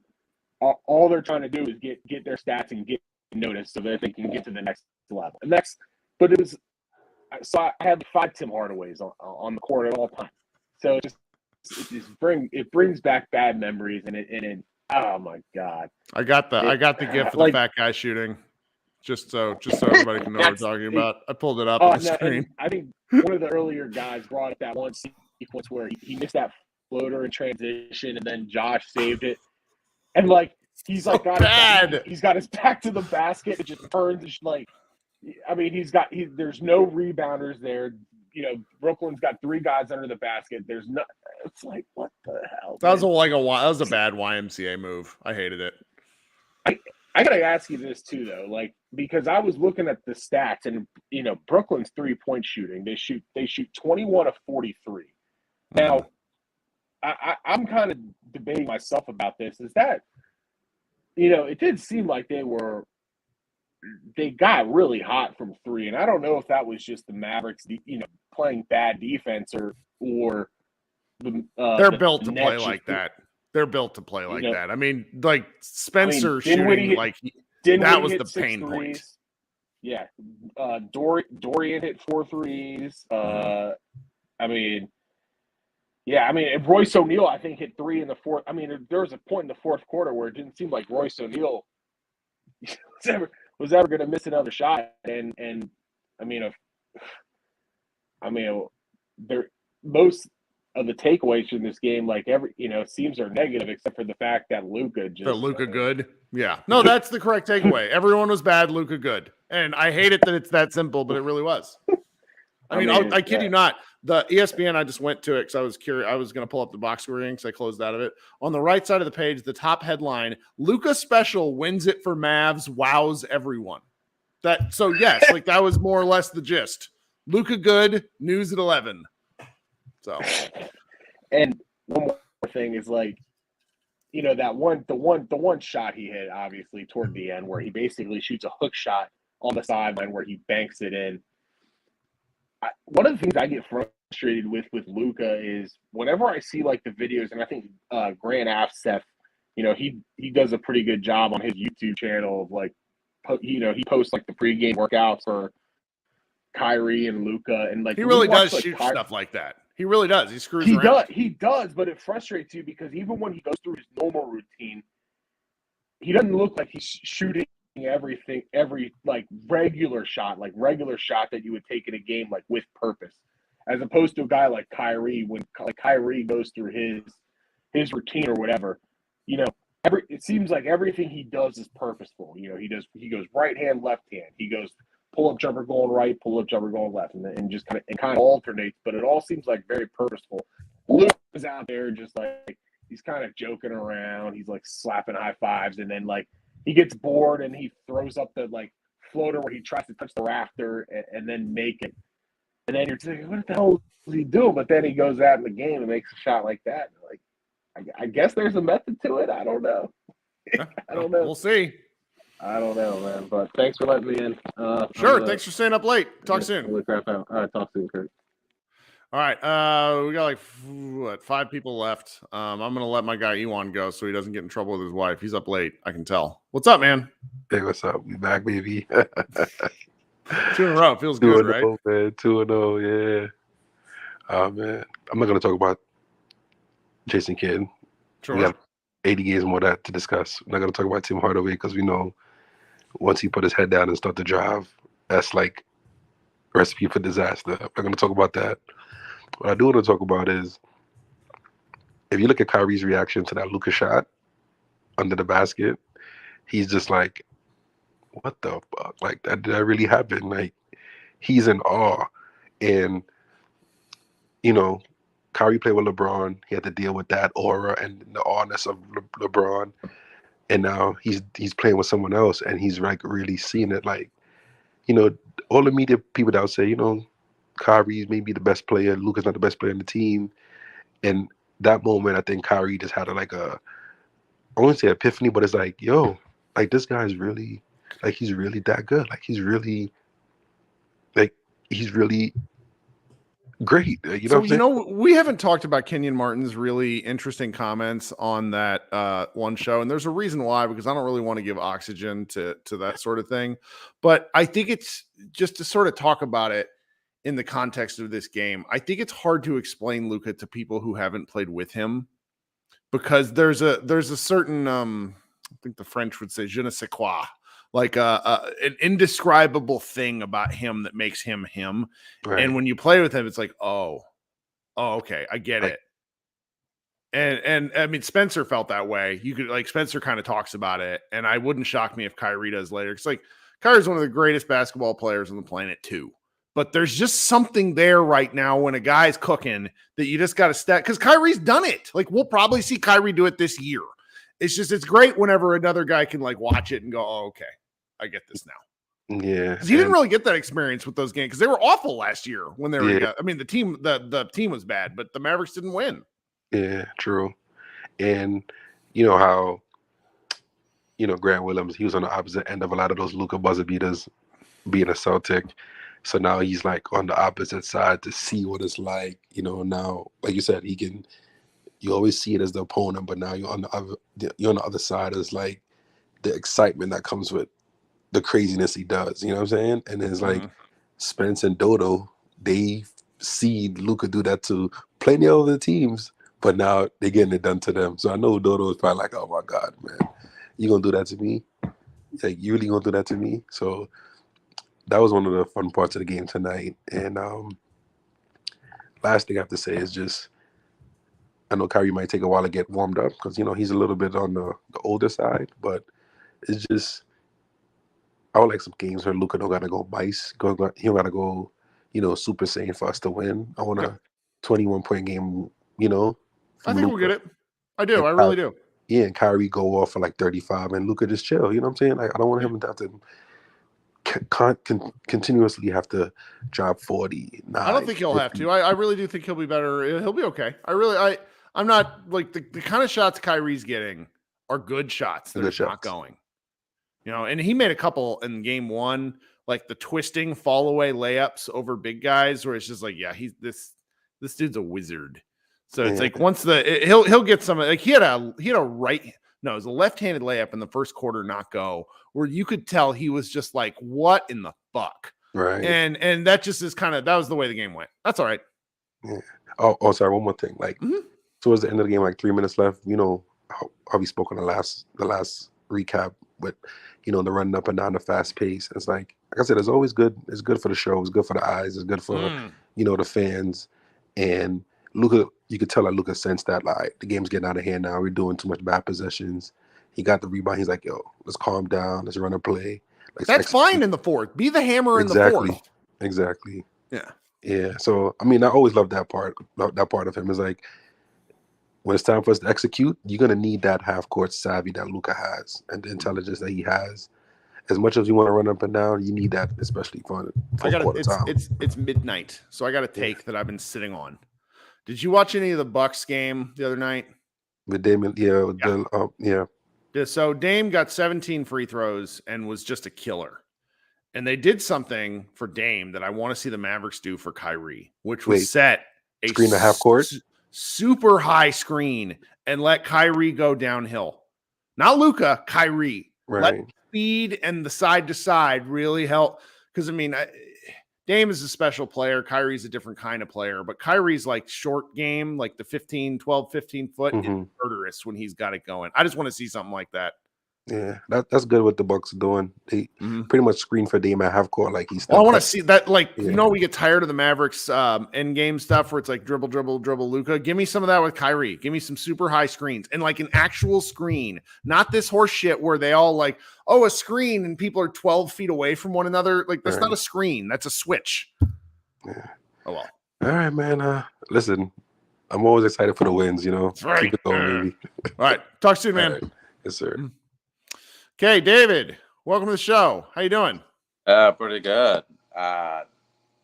all they're trying to do is get their stats and get noticed so that they can get to the next level. And I had 5 Tim Hardaways on the court at all times. So it brings back bad memories and it oh my God. I got the gift of the fat guy shooting. Just so everybody can know what we're talking about. I pulled it up on the screen. I think one of the earlier guys brought up that one sequence where he missed that floater in transition and then Josh saved it. And like he's like he's got his back to the basket. It just turns there's no rebounders there. Brooklyn's got 3 guys under the basket. It's like, what the hell? That was a bad YMCA move. I hated it. I gotta ask you this too, though, like because I was looking at the stats and Brooklyn's 3-point shooting. They shoot 21 of 43. Now, I'm kind of debating myself about this. Is that it did seem like they got really hot from 3, and I don't know if that was just the Mavericks, playing bad defense or they're built to play like that. They're built to play like that. I mean, like Spencer shooting that was the pain point. Yeah, Dorian hit 4 threes. And Royce O'Neal I think hit 3 in the fourth. I mean, there was a point in the fourth quarter where it didn't seem like Royce O'Neal was ever going to miss another shot, and most of the takeaways from this game, like seems are negative except for the fact that Luka good. Yeah, no, that's the correct takeaway. Everyone was bad. Luka good, and I hate it that it's that simple, but it really was. I kid you not. The ESPN, I just went to it because I was curious. I was going to pull up the box score because I closed out of it. On the right side of the page, the top headline, Luka special wins it for Mavs, wows everyone. That was more or less the gist. Luka good, news at 11. So, and one more thing is like, that the one shot he hit obviously toward the end where he basically shoots a hook shot on the sideline where he banks it in. One of the things I get frustrated with Luka is whenever I see like the videos, and I think Grant Afseth, he does a pretty good job on his YouTube channel of like, he posts like the pregame workouts for Kyrie and Luka, and like he really does shoot stuff like that. He really does. He screws around. He does, but it frustrates you because even when he goes through his normal routine, he doesn't look like he's shooting every like regular shot that you would take in a game like with purpose, as opposed to a guy like Kyrie when like Kyrie goes through his routine or whatever. It seems like everything he does is purposeful. He goes right hand, left hand. He goes pull up jumper going right, pull up jumper going left, and just kind of alternates. But it all seems like very purposeful. Luke is out there just like he's kind of joking around. He's like slapping high fives, and then like he gets bored and he throws up the like floater where he tries to touch the rafter and then make it. And then you're thinking, what the hell is he doing? But then he goes out in the game and makes a shot like that. Like, I guess there's a method to it. I don't know. I don't know. We'll see. I don't know, man. But thanks for letting me in. Sure. Thanks for staying up late. Talk soon. All right, talk soon, Kirk. All right. We got like 5 people left. I'm gonna let my guy Ewan go so he doesn't get in trouble with his wife. He's up late. I can tell. What's up, man? Hey, what's up? We back, baby. 2 in a row. Feels good, right? 2-0, man. 2-0, yeah. Man, I'm not gonna talk about Jason Kidd. Sure. We got 80 games more that to discuss. We're not gonna talk about Tim Hardaway because we know once he put his head down and start to drive, that's like recipe for disaster. I'm not gonna talk about that. What I do want to talk about is if you look at Kyrie's reaction to that Luka shot under the basket, he's just like, what the fuck? Like, did that really happen? Like, he's in awe. And, you know, Kyrie played with LeBron. He had to deal with that aura and the awness of LeBron. And now he's playing with someone else, and he's like really seeing it. Like, you know, all the media people that would say, you know, Kyrie's maybe the best player, Luka's not the best player on the team. And that moment, I think Kyrie just had I wouldn't say epiphany, but it's like, yo, like this guy's really, like he's really that good. Like he's really great. You know what I'm saying? We haven't talked about Kenyon Martin's really interesting comments on that one show, and there's a reason why, because I don't really want to give oxygen to that sort of thing. But I think it's just to sort of talk about it in the context of this game. I think it's hard to explain Luka to people who haven't played with him, because there's a certain I think the French would say je ne sais quoi, like an indescribable thing about him that makes him him. Right. And when you play with him, it's like, oh, okay, I get it. And I mean, Spencer felt that way. You could, like, Spencer kind of talks about it, and I wouldn't shock me if Kyrie does later. It's like Kyrie's one of the greatest basketball players on the planet too. But there's just something there right now when a guy's cooking that you just got to step, because Kyrie's done it. Like, we'll probably see Kyrie do it this year. It's great whenever another guy can like watch it and go, oh, okay, I get this now. Yeah. Because he didn't really get that experience with those games because they were awful last year when they were, I mean, the team was bad, but the Mavericks didn't win. Yeah, true. And you know how, you know, Grant Williams, he was on the opposite end of a lot of those Luka buzzer beaters being a Celtic. So now he's like on the opposite side to see what it's like, you know. Now, like you said, you always see it as the opponent, but now you're on the other side as like the excitement that comes with the craziness he does, you know what I'm saying? And it's like Spence and Dodo, they see Luka do that to plenty of other teams, but now they're getting it done to them. So I know Dodo is probably like, oh my God, man, you gonna do that to me? Like, you really gonna do that to me? So that was one of the fun parts of the game tonight. And last thing I have to say is just, I know Kyrie might take a while to get warmed up because, you know, he's a little bit on the older side, but it's just, I would like some games where Luka don't got to go bice. He don't got to go, you know, Super Saiyan for us to win. I want a 21-point game, you know. I think we'll get it. I do. I really do. Yeah, and Kyrie go off for like 35 and Luka just chill. You know what I'm saying? Like, I don't want him to have to continuously have to drop 40. I don't think he'll have to. I really do think he'll be better. He'll be okay. I'm not like the kind of shots Kyrie's getting are good shots. They're just not going. You know, and he made a couple in game one, like the twisting fall away layups over big guys, where it's just like, yeah, this dude's a wizard. So it's like once he'll get some, like it was a left-handed layup in the first quarter, not go, where you could tell he was just like, what in the fuck? Right. And that just is that was the way the game went. That's all right. Yeah. Oh, sorry. One more thing. Like towards the end of the game, like 3 minutes left, you know, how we spoke on the last recap, but you know, the running up and down, the fast pace. It's like I said, it's always good. It's good for the show. It's good for the eyes. It's good for, you know, the fans. And Luka, you could tell that Luka sensed that, like, the game's getting out of hand now. We're doing too much bad possessions. He got the rebound. He's like, yo, let's calm down. Let's run a play. That's fine in the fourth. Be the hammer in the fourth. Exactly. Yeah. Yeah. So, I mean, I always love that part. That part of him is like, when it's time for us to execute, you're going to need that half-court savvy that Luka has and the intelligence that he has. as much as you want to run up and down, you need that, especially for quarter time. It's midnight, so I got a take that I've been sitting on. Did you watch any of the Bucks game the other night? With Damon, So Dame got 17 free throws and was just a killer. And they did something for Dame that I want to see the Mavericks do for Kyrie, which was set a screen to half court, super high screen, and let Kyrie go downhill. Not Luka, Kyrie. Right. Let speed and the side to side really help. Because, I mean, Dame is a special player. Kyrie's a different kind of player. But Kyrie's like short game, like the 15 foot, is murderous when he's got it going. I just want to see something like that. Yeah, that's good what the Bucks are doing. They pretty much screen for Dame at half court, like he's. Well, I want to see that. Like we get tired of the Mavericks end game stuff where it's like dribble, Luka. Give me some of that with Kyrie. Give me some super high screens and like an actual screen, not this horse shit where they all like, a screen and people are 12 feet away from one another. Like that's not a screen. That's a switch. Yeah. Oh well. All right, man. Listen, I'm always excited for the wins. That's right. Keep it going, baby. All right. Talk soon, man. Right. Yes, sir. Okay, David, welcome to the show. How you doing? Pretty good. I'm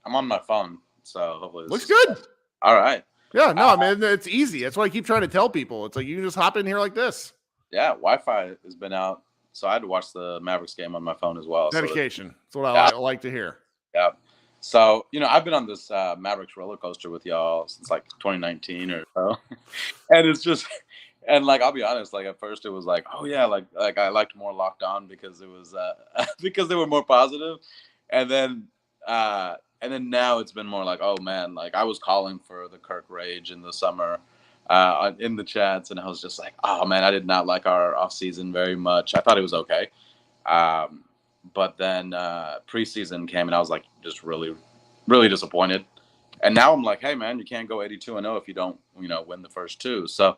on my phone, so hopefully looks good. All right. Yeah, no, man, it's easy. That's why I keep trying to tell people. It's like you can just hop in here like this. Yeah, Wi-Fi has been out, so I had to watch the Mavericks game on my phone as well. Dedication. That's what I like to hear. Yeah. So, I've been on this Mavericks roller coaster with y'all since like 2019 or so. And it's just, and like, I'll be honest, like at first it was like, oh yeah, like I liked more Locked On because it was, because they were more positive. And then now it's been more like, oh man, like I was calling for the Kirk rage in the summer in the chats. And I was just like, oh man, I did not like our off season very much. I thought it was okay. But then preseason came and I was like just really, really disappointed. And now I'm like, hey man, you can't go 82-0 if you don't, win the first two. So,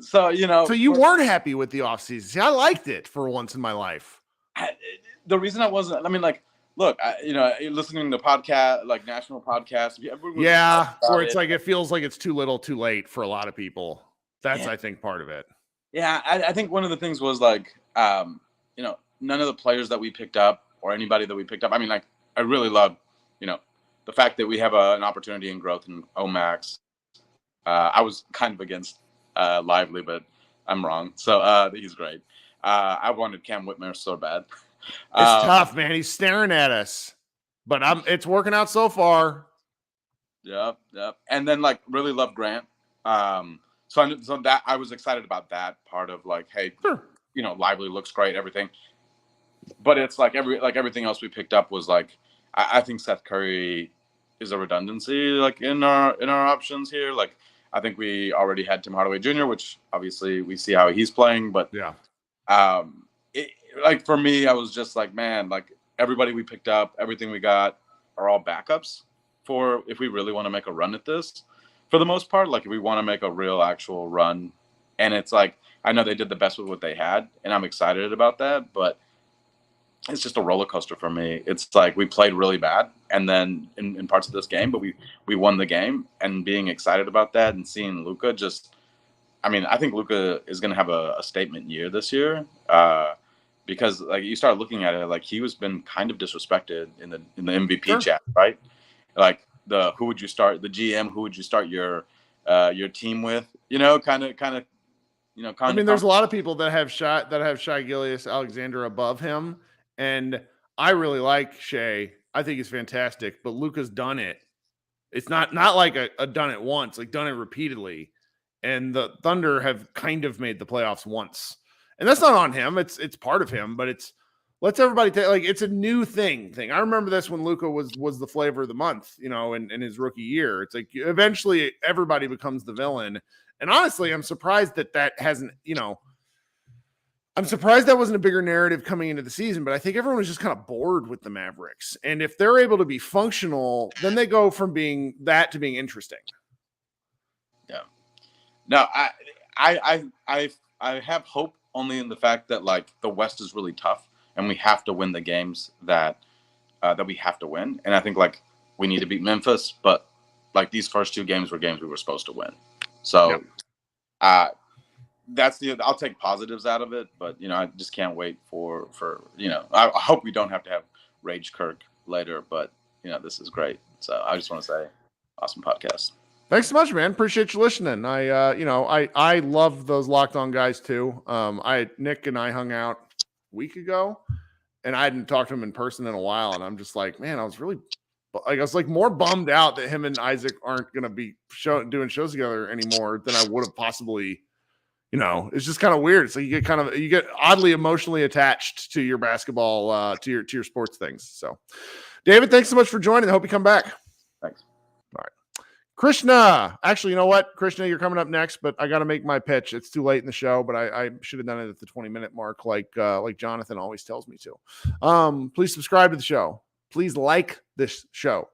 So you weren't happy with the offseason. See, I liked it for once in my life. The reason I wasn't, look, listening to podcast, like national podcasts. Where it's like, it feels like it's too little too late for a lot of people. That's, I think, part of it. Yeah. I think one of the things was like, none of the players that we picked up or anybody that we picked up. I really love, the fact that we have an opportunity in growth in Omax. I was kind of against Lively, but I'm wrong. So he's great. I wanted Cam Whitmer so bad. It's tough, man. He's staring at us, but it's working out so far. Yep. And then really love Grant. So that I was excited about that part of like, hey, sure. Lively looks great, everything. But it's like everything else we picked up was like, I think Seth Curry is a redundancy like in our options here. Like I think we already had Tim Hardaway Jr., which obviously we see how he's playing. But yeah, for me, I was just like, man, like everybody we picked up, everything we got are all backups for if we really want to make a run at this. For the most part, like if we want to make a real actual run, and it's like I know they did the best with what they had, and I'm excited about that, but it's just a roller coaster for me. It's like we played really bad, and then in parts of this game, but we won the game, and being excited about that and seeing Luka I think Luka is going to have a statement year this year because like you start looking at it, like he was been kind of disrespected in the MVP sure. chat, right? Like who would you start, the GM, who would you start your team with, kind of. There's a lot of people that have Shai Gilgeous-Alexander above him. And I really like Shea. I think he's fantastic, but Luka's done it. It's not like a done it once, like done it repeatedly. And the Thunder have kind of made the playoffs once. And that's not on him. It's part of him, but lets everybody take like it's a new thing. I remember this when Luka was the flavor of the month, in his rookie year. It's like eventually everybody becomes the villain. And honestly, I'm surprised that hasn't, I'm surprised that wasn't a bigger narrative coming into the season, but I think everyone was just kind of bored with the Mavericks. And if they're able to be functional, then they go from being that to being interesting. Yeah. No, I have hope only in the fact that like the West is really tough and we have to win the games that we have to win. And I think like we need to beat Memphis, but like these first two games were games we were supposed to win. So, I'll take positives out of it, but I just can't wait for I hope we don't have to have Rage Kirk later, but this is great. So I just want to say, awesome podcast. Thanks so much, man. Appreciate you listening. I love those Locked On guys too. Nick and I hung out a week ago, and I hadn't talked to him in person in a while, and I'm just like, man, I was more bummed out that him and Isaac aren't going to be doing shows together anymore than I would have possibly. It's just kind of weird. So you get oddly emotionally attached to your basketball, to your sports things. So, David, thanks so much for joining. I hope you come back. Thanks. All right. Krishna. Actually, you know what? Krishna, you're coming up next, but I got to make my pitch. It's too late in the show, but I should have done it at the 20-minute mark like Jonathan always tells me to. Please subscribe to the show. Please like this show.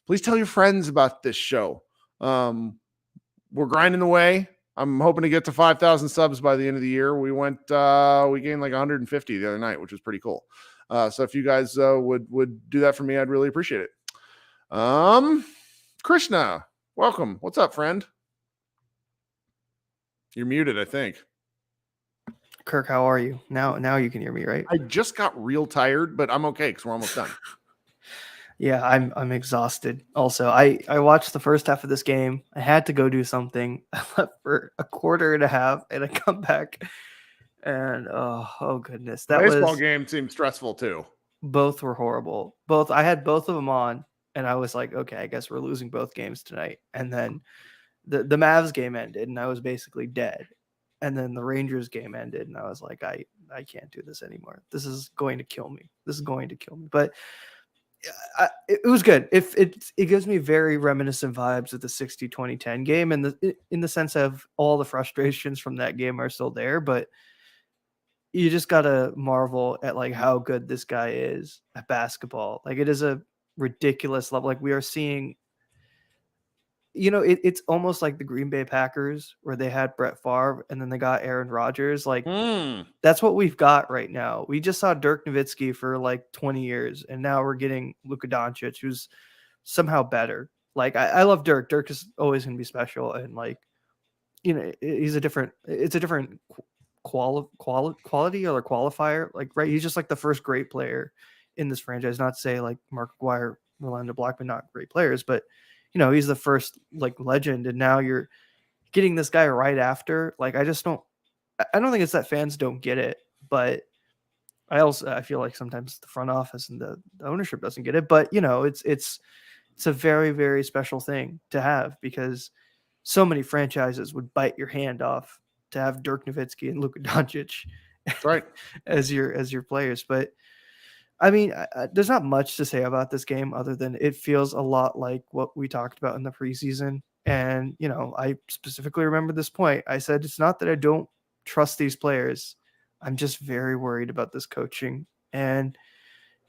Please tell your friends about this show. We're grinding away. I'm hoping to get to 5,000 subs by the end of the year. We gained like 150 the other night, which was pretty cool. So if you guys would do that for me, I'd really appreciate it. Krishna, welcome. What's up, friend? You're muted, I think. Kirk, how are you? Now you can hear me, right? I just got real tired, but I'm okay because we're almost done. Yeah, I'm exhausted. Also, I watched the first half of this game. I had to go do something. I left for a quarter and a half, and I come back, and oh goodness, that baseball game seemed stressful too. Both were horrible. I had both of them on, and I was like, okay, I guess we're losing both games tonight. And then the Mavs game ended, and I was basically dead. And then the Rangers game ended, and I was like, I can't do this anymore. This is going to kill me. But it was good. It gives me very reminiscent vibes of the 60-20-10 game, and in the sense of all the frustrations from that game are still there, but you just gotta marvel at like how good this guy is at basketball. Like, it is a ridiculous level. Like, we are seeing, it's almost like the Green Bay Packers where they had Brett Favre and then they got Aaron Rodgers. Like, that's what we've got right now. We just saw Dirk Nowitzki for like 20 years, and now we're getting Luka Doncic, who's somehow better. Like, I love Dirk. Dirk is always going to be special, and like, it's a different quality or qualifier. Like, right, he's just like the first great player in this franchise. Not to say like Mark Aguirre, Rolando Blackman, not great players, but he's the first like legend, and now you're getting this guy right after. Like, I don't think it's that fans don't get it, but I feel like sometimes the front office and the ownership doesn't get it. But it's a very, very special thing to have, because so many franchises would bite your hand off to have Dirk Nowitzki and Luka Doncic, right, as your players. But I mean, there's not much to say about this game other than it feels a lot like what we talked about in the preseason. And, I specifically remember this point. I said, it's not that I don't trust these players. I'm just very worried about this coaching. And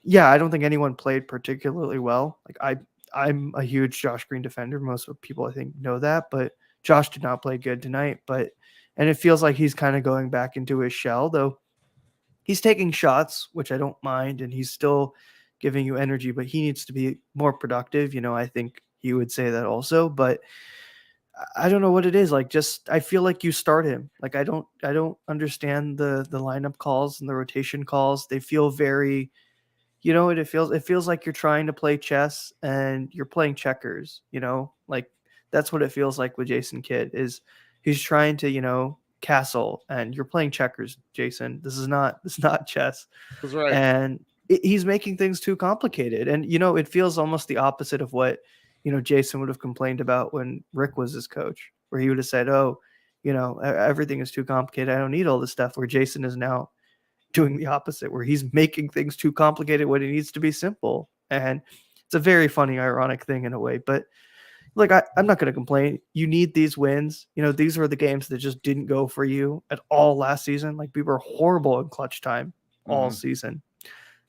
yeah, I don't think anyone played particularly well. Like, I'm a huge Josh Green defender. Most people, I think, know that, but Josh did not play good tonight. And it feels like he's kind of going back into his shell, though. He's taking shots, which I don't mind, and he's still giving you energy, but he needs to be more productive. I think he would say that also, but I don't know what it is. Like, just, I feel like you start him. Like, I don't understand the lineup calls and the rotation calls. They feel very, it feels like you're trying to play chess and you're playing checkers, like that's what it feels like with Jason Kidd. Is he's trying to, castle, and you're playing checkers, Jason. This is not chess. That's right. And he's making things too complicated. And, it feels almost the opposite of what, Jason would have complained about when Rick was his coach, where he would have said, oh, everything is too complicated. I don't need all this stuff. Where Jason is now doing the opposite, where he's making things too complicated when it needs to be simple. And it's a very funny, ironic thing in a way, but like, I'm not going to complain. You need these wins. These were the games that just didn't go for you at all last season. Like, we were horrible in clutch time all season.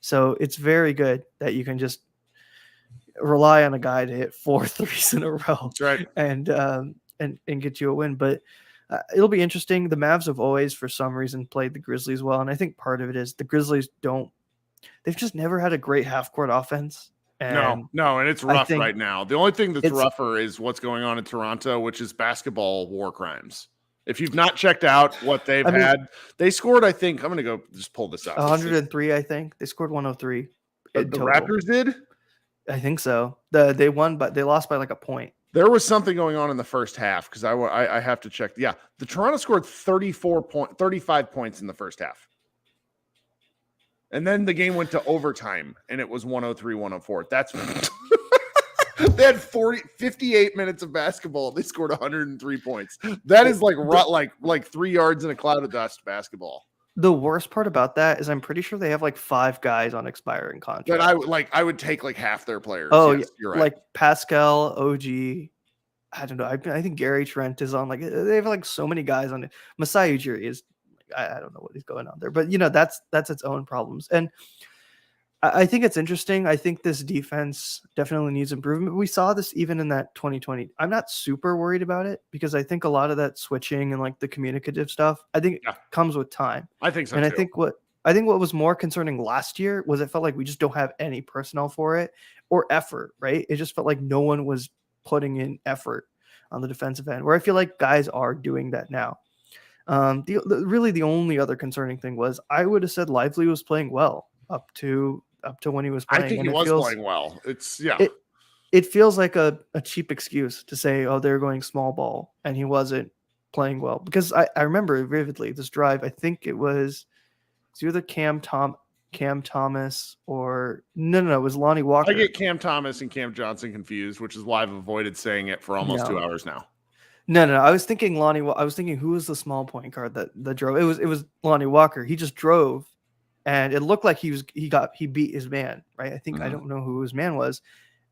So it's very good that you can just rely on a guy to hit 4 threes in a row. That's right. And get you a win. But it'll be interesting. The Mavs have always, for some reason, played the Grizzlies well. And I think part of it is the Grizzlies they've just never had a great half-court offense. And it's rough right now. The only thing that's rougher is what's going on in Toronto, which is basketball war crimes. If you've not checked out what they've had, they scored, I think, I'm going to go just pull this up. 103, I think. They scored 103. The Raptors did? I think so. They won, but they lost by like a point. There was something going on in the first half because I have to check. Yeah, the Toronto scored 35 points in the first half. And then the game went to overtime, and it was 103-104. That's they had 58 minutes of basketball. They scored 103 points. That is like 3 yards in a cloud of dust basketball. The worst part about that is I'm pretty sure they have like 5 guys on expiring contracts. But I would take like half their players. Oh, yes, you're right. Like Pascal, OG. I don't know. I think Gary Trent is on. Like they have like so many guys on it. Masai Ujiri is. I don't know what is going on there, but that's its own problems. And I think it's interesting. I think this defense definitely needs improvement. We saw this even in that 2020. I'm not super worried about it because I think a lot of that switching and like the communicative stuff, I think it comes with time. I think so. And too. I think what was more concerning last year was it felt like we just don't have any personnel for it or effort, right? It just felt like no one was putting in effort on the defensive end, where I feel like guys are doing that now. Really the only other concerning thing was I would have said Lively was playing well up to when he was playing. I think he was playing well. It feels like a cheap excuse to say, oh, they're going small ball and he wasn't playing well, because I remember vividly this drive. I think it was either Cam Thomas or no, it was Lonnie Walker. I get Cam Thomas and Cam Johnson confused, which is why I've avoided saying it for almost 2 hours now. No. I was thinking Lonnie. I was thinking who was the small point guard that drove. It was Lonnie Walker. He just drove, and it looked like he beat his man. Right. I think I don't know who his man was,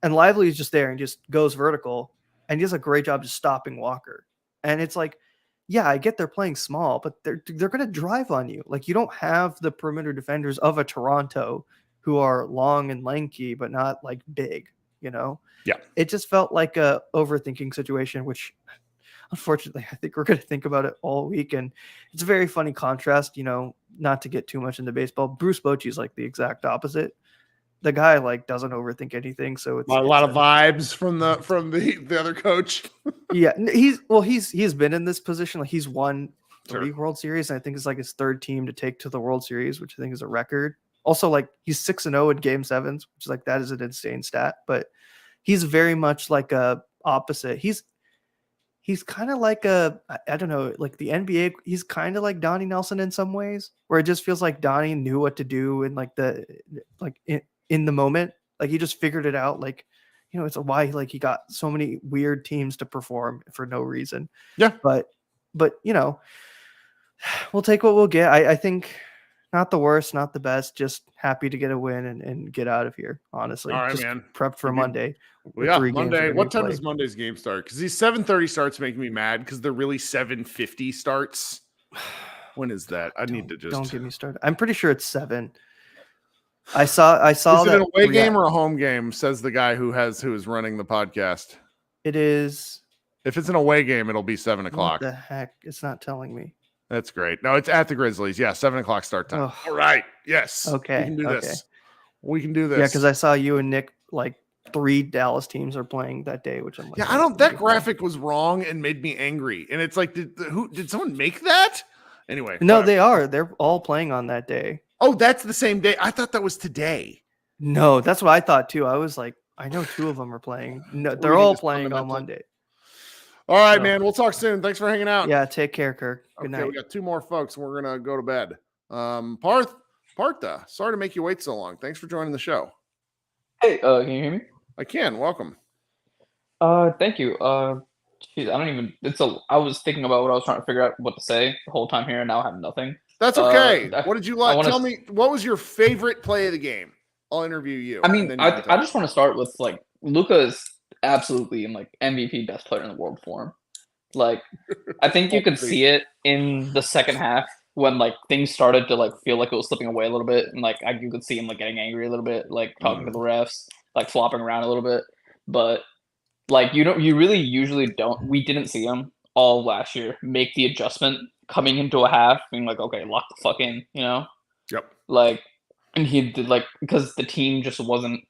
and Lively is just there and just goes vertical, and he does a great job just stopping Walker. And it's like, yeah, I get they're playing small, but they're going to drive on you. Like you don't have the perimeter defenders of a Toronto who are long and lanky, but not like big. Yeah. It just felt like a overthinking situation, which. Unfortunately, I think we're going to think about it all week. And it's a very funny contrast, not to get too much into baseball. Bruce Bochy is like the exact opposite. The guy like doesn't overthink anything. So it's a lot of vibes from the other coach. Yeah. He's been in this position. Like he's won 3 World Series. And I think it's like his 3rd team to take to the World Series, which I think is a record. Also, like he's 6-0 in Game 7s, which is like, that is an insane stat, but he's very much like a opposite. He's kind of like I don't know, like the NBA. He's kind of like Donnie Nelson in some ways, where it just feels like Donnie knew what to do in in the moment. Like he just figured it out. Like, it's why like he got so many weird teams to perform for no reason. Yeah. But we'll take what we'll get. I think not the worst, not the best. Just happy to get a win and get out of here. Honestly, all right, just man. Prep for Monday. Yeah, Monday. What time does Monday's game start? Because these 7:30 starts make me mad because they're really 7:50 starts. When is that? Don't get me started. I'm pretty sure it's 7. I saw. Is it an away game or a home game? Says the guy who is running the podcast. It is. If it's an away game, it'll be 7 o'clock. What the heck? It's not telling me. That's great. No, it's at the Grizzlies. Yeah, 7 o'clock start time. Oh. All right. Yes. Okay. We can do this. We can do this. Yeah, because I saw you and Nick like 3 Dallas teams are playing that day, which I'm like, yeah, that graphic was wrong and made me angry. And it's like, did someone make that? Anyway. No, whatever. They are. They're all playing on that day. Oh, that's the same day. I thought that was today. No, that's what I thought too. I was like, I know 2 of them are playing. No, they're all playing on Monday. All right, man. We'll talk soon. Thanks for hanging out. Yeah, take care, Kirk. Good night. We got 2 more folks, and we're gonna go to bed. Partha, sorry to make you wait so long. Thanks for joining the show. Hey, can you hear me? I can. Welcome. Thank you. Geez, I was thinking about what I was trying to figure out what to say the whole time here, and now I have nothing. That's okay. What did you like? Tell me, what was your favorite play of the game? I'll interview you. I mean, I just want to start with like Luka is absolutely in like MVP best player in the world form. Like, I think you could see it in the second half when like things started to like feel like it was slipping away a little bit, and like you could see him like getting angry a little bit, like talking to the refs, like flopping around a little bit. But like you really usually don't. We didn't see him all last year make the adjustment coming into a half, being like, okay, lock the fuck in, Yep. Like, and he did like because the team just wasn't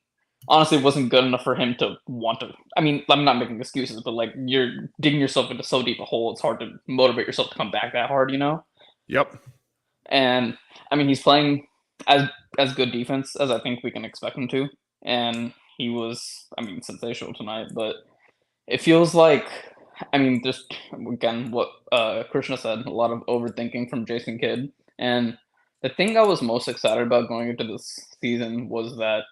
honestly wasn't good enough for him to want to. I mean, I'm not making excuses, but like you're digging yourself into so deep a hole, it's hard to motivate yourself to come back that hard, you know? Yep. And I mean, he's playing as good defense as I think we can expect him to. And he was, I mean, sensational tonight, but it feels like, I mean, just again, what Krishna said, a lot of overthinking from Jason Kidd. And the thing I was most excited about going into this season was that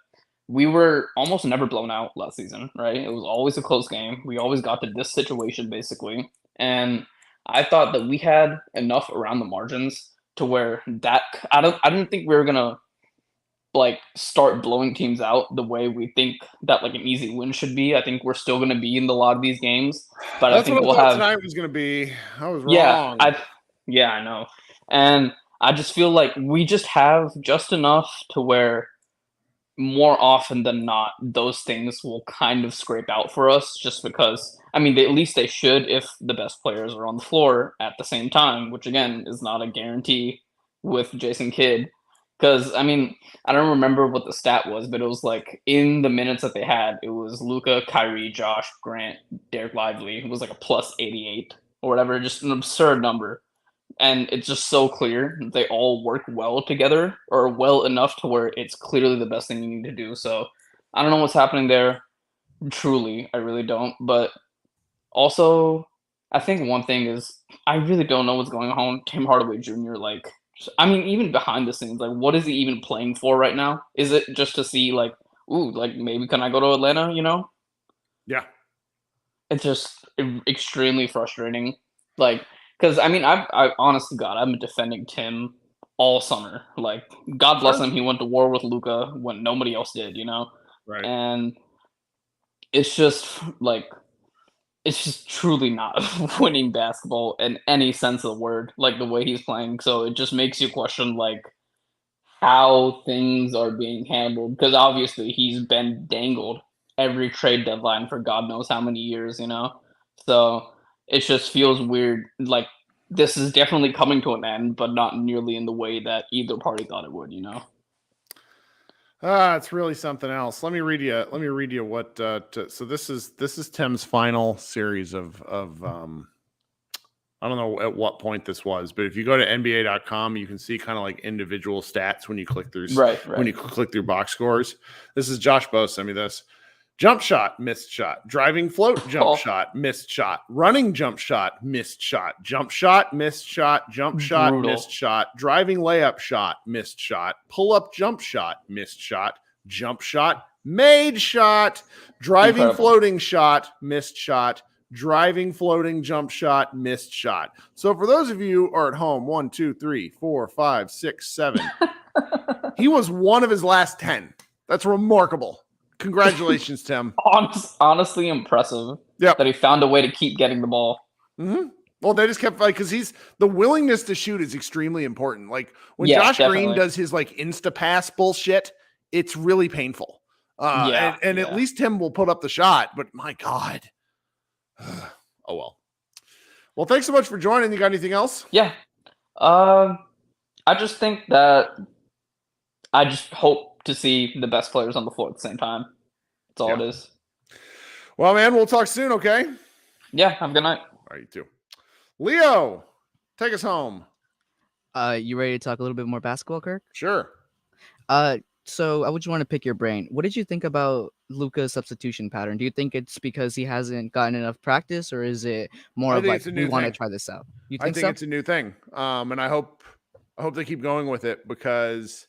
we were almost never blown out last season, right? It was always a close game. We always got to this situation basically. And I thought that we had enough around the margins to where that I didn't think we were gonna like start blowing teams out the way we think that like an easy win should be. I think we're still gonna be in a lot of these games, but That's I think what I we'll thought have tonight was going to be. I was yeah, wrong. I know. And I just feel like we just have just enough to where more often than not, those things will kind of scrape out for us just because, I mean, at least they should if the best players are on the floor at the same time, which again is not a guarantee with Jason Kidd. Because, I mean, I don't remember what the stat was, but it was like in the minutes that they had, it was Luca, Kyrie, Josh, Grant, Derek Lively. It was like a plus 88 or whatever, just an absurd number. And it's just so clear they all work well together or well enough to where it's clearly the best thing you need to do. So I don't know what's happening there. Truly, I really don't. But also, I think one thing is I really don't know what's going on with Tim Hardaway Jr. Like, I mean, even behind the scenes, like, what is he even playing for right now? Is it just to see, like, ooh, like, maybe can I go to Atlanta, you know? Yeah. It's just extremely frustrating. Like, because I mean, I honest to God, I've been defending Tim all summer. Like, God bless Sure. him, he went to war with Luca when nobody else did, you know? Right. And it's just like, it's just truly not winning basketball in any sense of the word, like the way he's playing. So it just makes you question, like, how things are being handled. Because obviously he's been dangled every trade deadline for God knows how many years, you know? So it just feels weird. Like, this is definitely coming to an end, but not nearly in the way that either party thought it would, you know? It's really something else. Let me read you what so this is Tim's final series of I don't know at what point this was, but if you go to NBA.com, you can see kind of like individual stats when you click through when you click through box scores. This is Josh Bowe sent me this. Jump shot, missed shot. Driving float, jump shot, missed shot. Running jump shot, missed shot. Jump shot, missed shot. Jump shot, Brutal. missed shot. Driving layup shot, missed shot. Pull up jump shot, missed shot. Jump shot, made shot. Driving Incredible. floating shot, missed shot. Driving floating jump shot, missed shot. So for those of you who are at home, 1, 2, 3, 4, 5, 6, 7. He was one of his last 10. That's remarkable. Congratulations, Tim. Honestly impressive. Yep. That he found a way to keep getting the ball. Mm-hmm. Well, they just kept like because the willingness to shoot is extremely important. Like when Yeah, Josh definitely. Green does his like insta pass bullshit, it's really painful. And at least Tim will put up the shot, but my God. Oh well. Well, thanks so much for joining. You got anything else? Yeah. I just think that I just hope to see the best players on the floor at the same time. That's all it is. Well, man, we'll talk soon, okay? Yeah, have a good night. All right, you too. Leo, take us home. You ready to talk a little bit more basketball, Kirk? Sure. So I would just want to pick your brain. What did you think about Luka's substitution pattern? Do you think it's because he hasn't gotten enough practice, or is it more of like we want to try this out? You think so? It's a new thing. And I hope they keep going with it because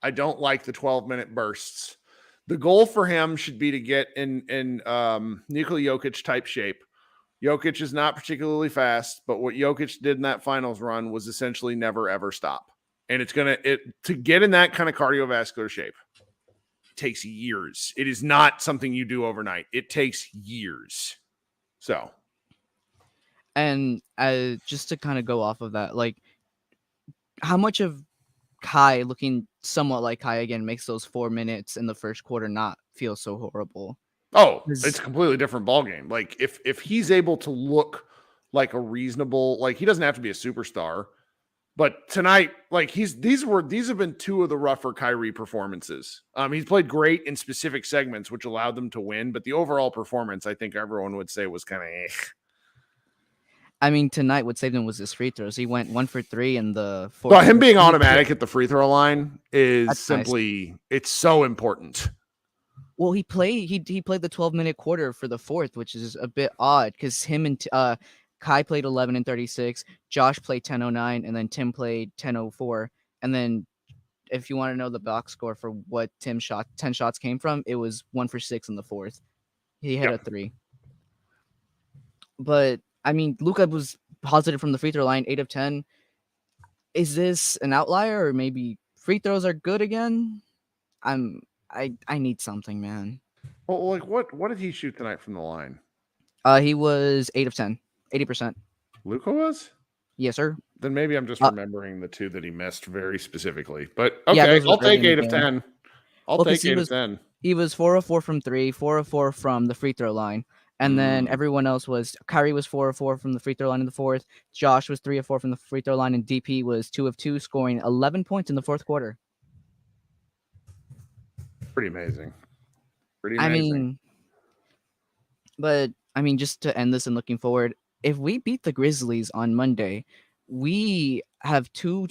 I don't like the 12-minute bursts. The goal for him should be to get in Nikola Jokic type shape. Jokic is not particularly fast, but what Jokic did in that finals run was essentially never ever stop. And to get in that kind of cardiovascular shape takes years. It is not something you do overnight. It takes years. So, and just to kind of go off of that, like how much of Kai looking somewhat like Kai again makes those 4 minutes in the first quarter not feel so horrible? Oh, it's a completely different ballgame. Like if he's able to look like a reasonable, like he doesn't have to be a superstar, But tonight, like these have been two of the rougher Kyrie performances. He's played great in specific segments, which allowed them to win. But the overall performance, I think everyone would say, was kind of. I mean, tonight what saved him was his free throws. He went 1 for 3 in the fourth. Well, him being automatic at the free throw line is That's simply nice. It's so important. Well, he played the 12-minute quarter for the fourth, which is a bit odd because him and Kai played 11 and 36, Josh played 10:09, and then Tim played 10:04. And then if you want to know the box score for what 10 shots came from, it was 1 for 6 in the fourth. He hit a 3. But I mean, Luka was positive from the free throw line, 8 of 10. Is this an outlier, or maybe free throws are good again? I need something, man. Well, like what did he shoot tonight from the line? He was 8 of 10, 80%. Luka was? Yes, sir. Then maybe I'm just remembering the two that he missed very specifically. But okay, Yeah, those were I'll take early in 8 the of game. 10. I'll Well, 'cause take 8 of 10. He was 4 of 4 from 3, 4 of 4 from the free throw line. And then everyone else was Kyrie was 4 of 4 from the free throw line in the fourth. Josh was 3 of 4 from the free throw line, and DP was 2 of 2, scoring 11 points in the fourth quarter. Pretty amazing. I mean, just to end this and looking forward, if we beat the Grizzlies on Monday, we have two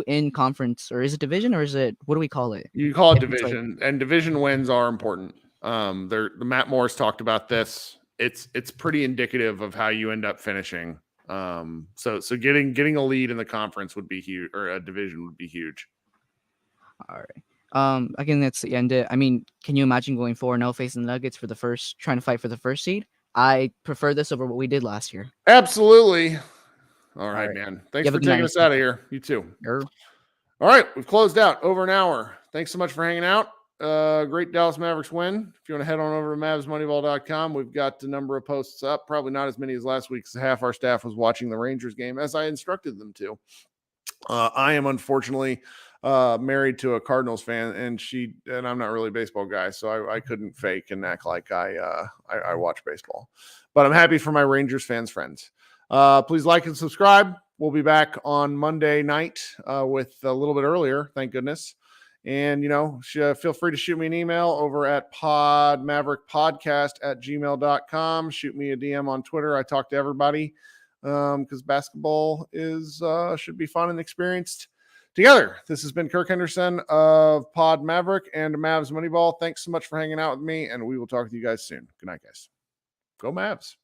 in conference, or is it division, or is it, what do we call it? You call it It's division, and division wins are important. The Matt Morris talked about this. It's pretty indicative of how you end up finishing. So getting a lead in the conference would be huge, or a division would be huge. All right. Again, that's the end. I mean, can you imagine going 4-0 facing the Nuggets trying to fight for the first seed? I prefer this over what we did last year. Absolutely. All right, man. Thanks for taking us out of here. You too. Sure. All right, we've closed out over an hour. Thanks so much for hanging out. Great Dallas Mavericks win. If you want to head on over to MavsMoneyball.com, we've got a number of posts up. Probably not as many as last week, because half our staff was watching the Rangers game, as I instructed them to. I am unfortunately married to a Cardinals fan, and I'm not really a baseball guy, so I couldn't fake and act like I watch baseball. But I'm happy for my Rangers fans friends. Please like and subscribe. We'll be back on Monday night with a little bit earlier, thank goodness. And, feel free to shoot me an email over at podmaverickpodcast@gmail.com. Shoot me a DM on Twitter. I talk to everybody because basketball should be fun and experienced together. This has been Kirk Henderson of Pod Maverick and Mavs Moneyball. Thanks so much for hanging out with me, and we will talk to you guys soon. Good night, guys. Go Mavs.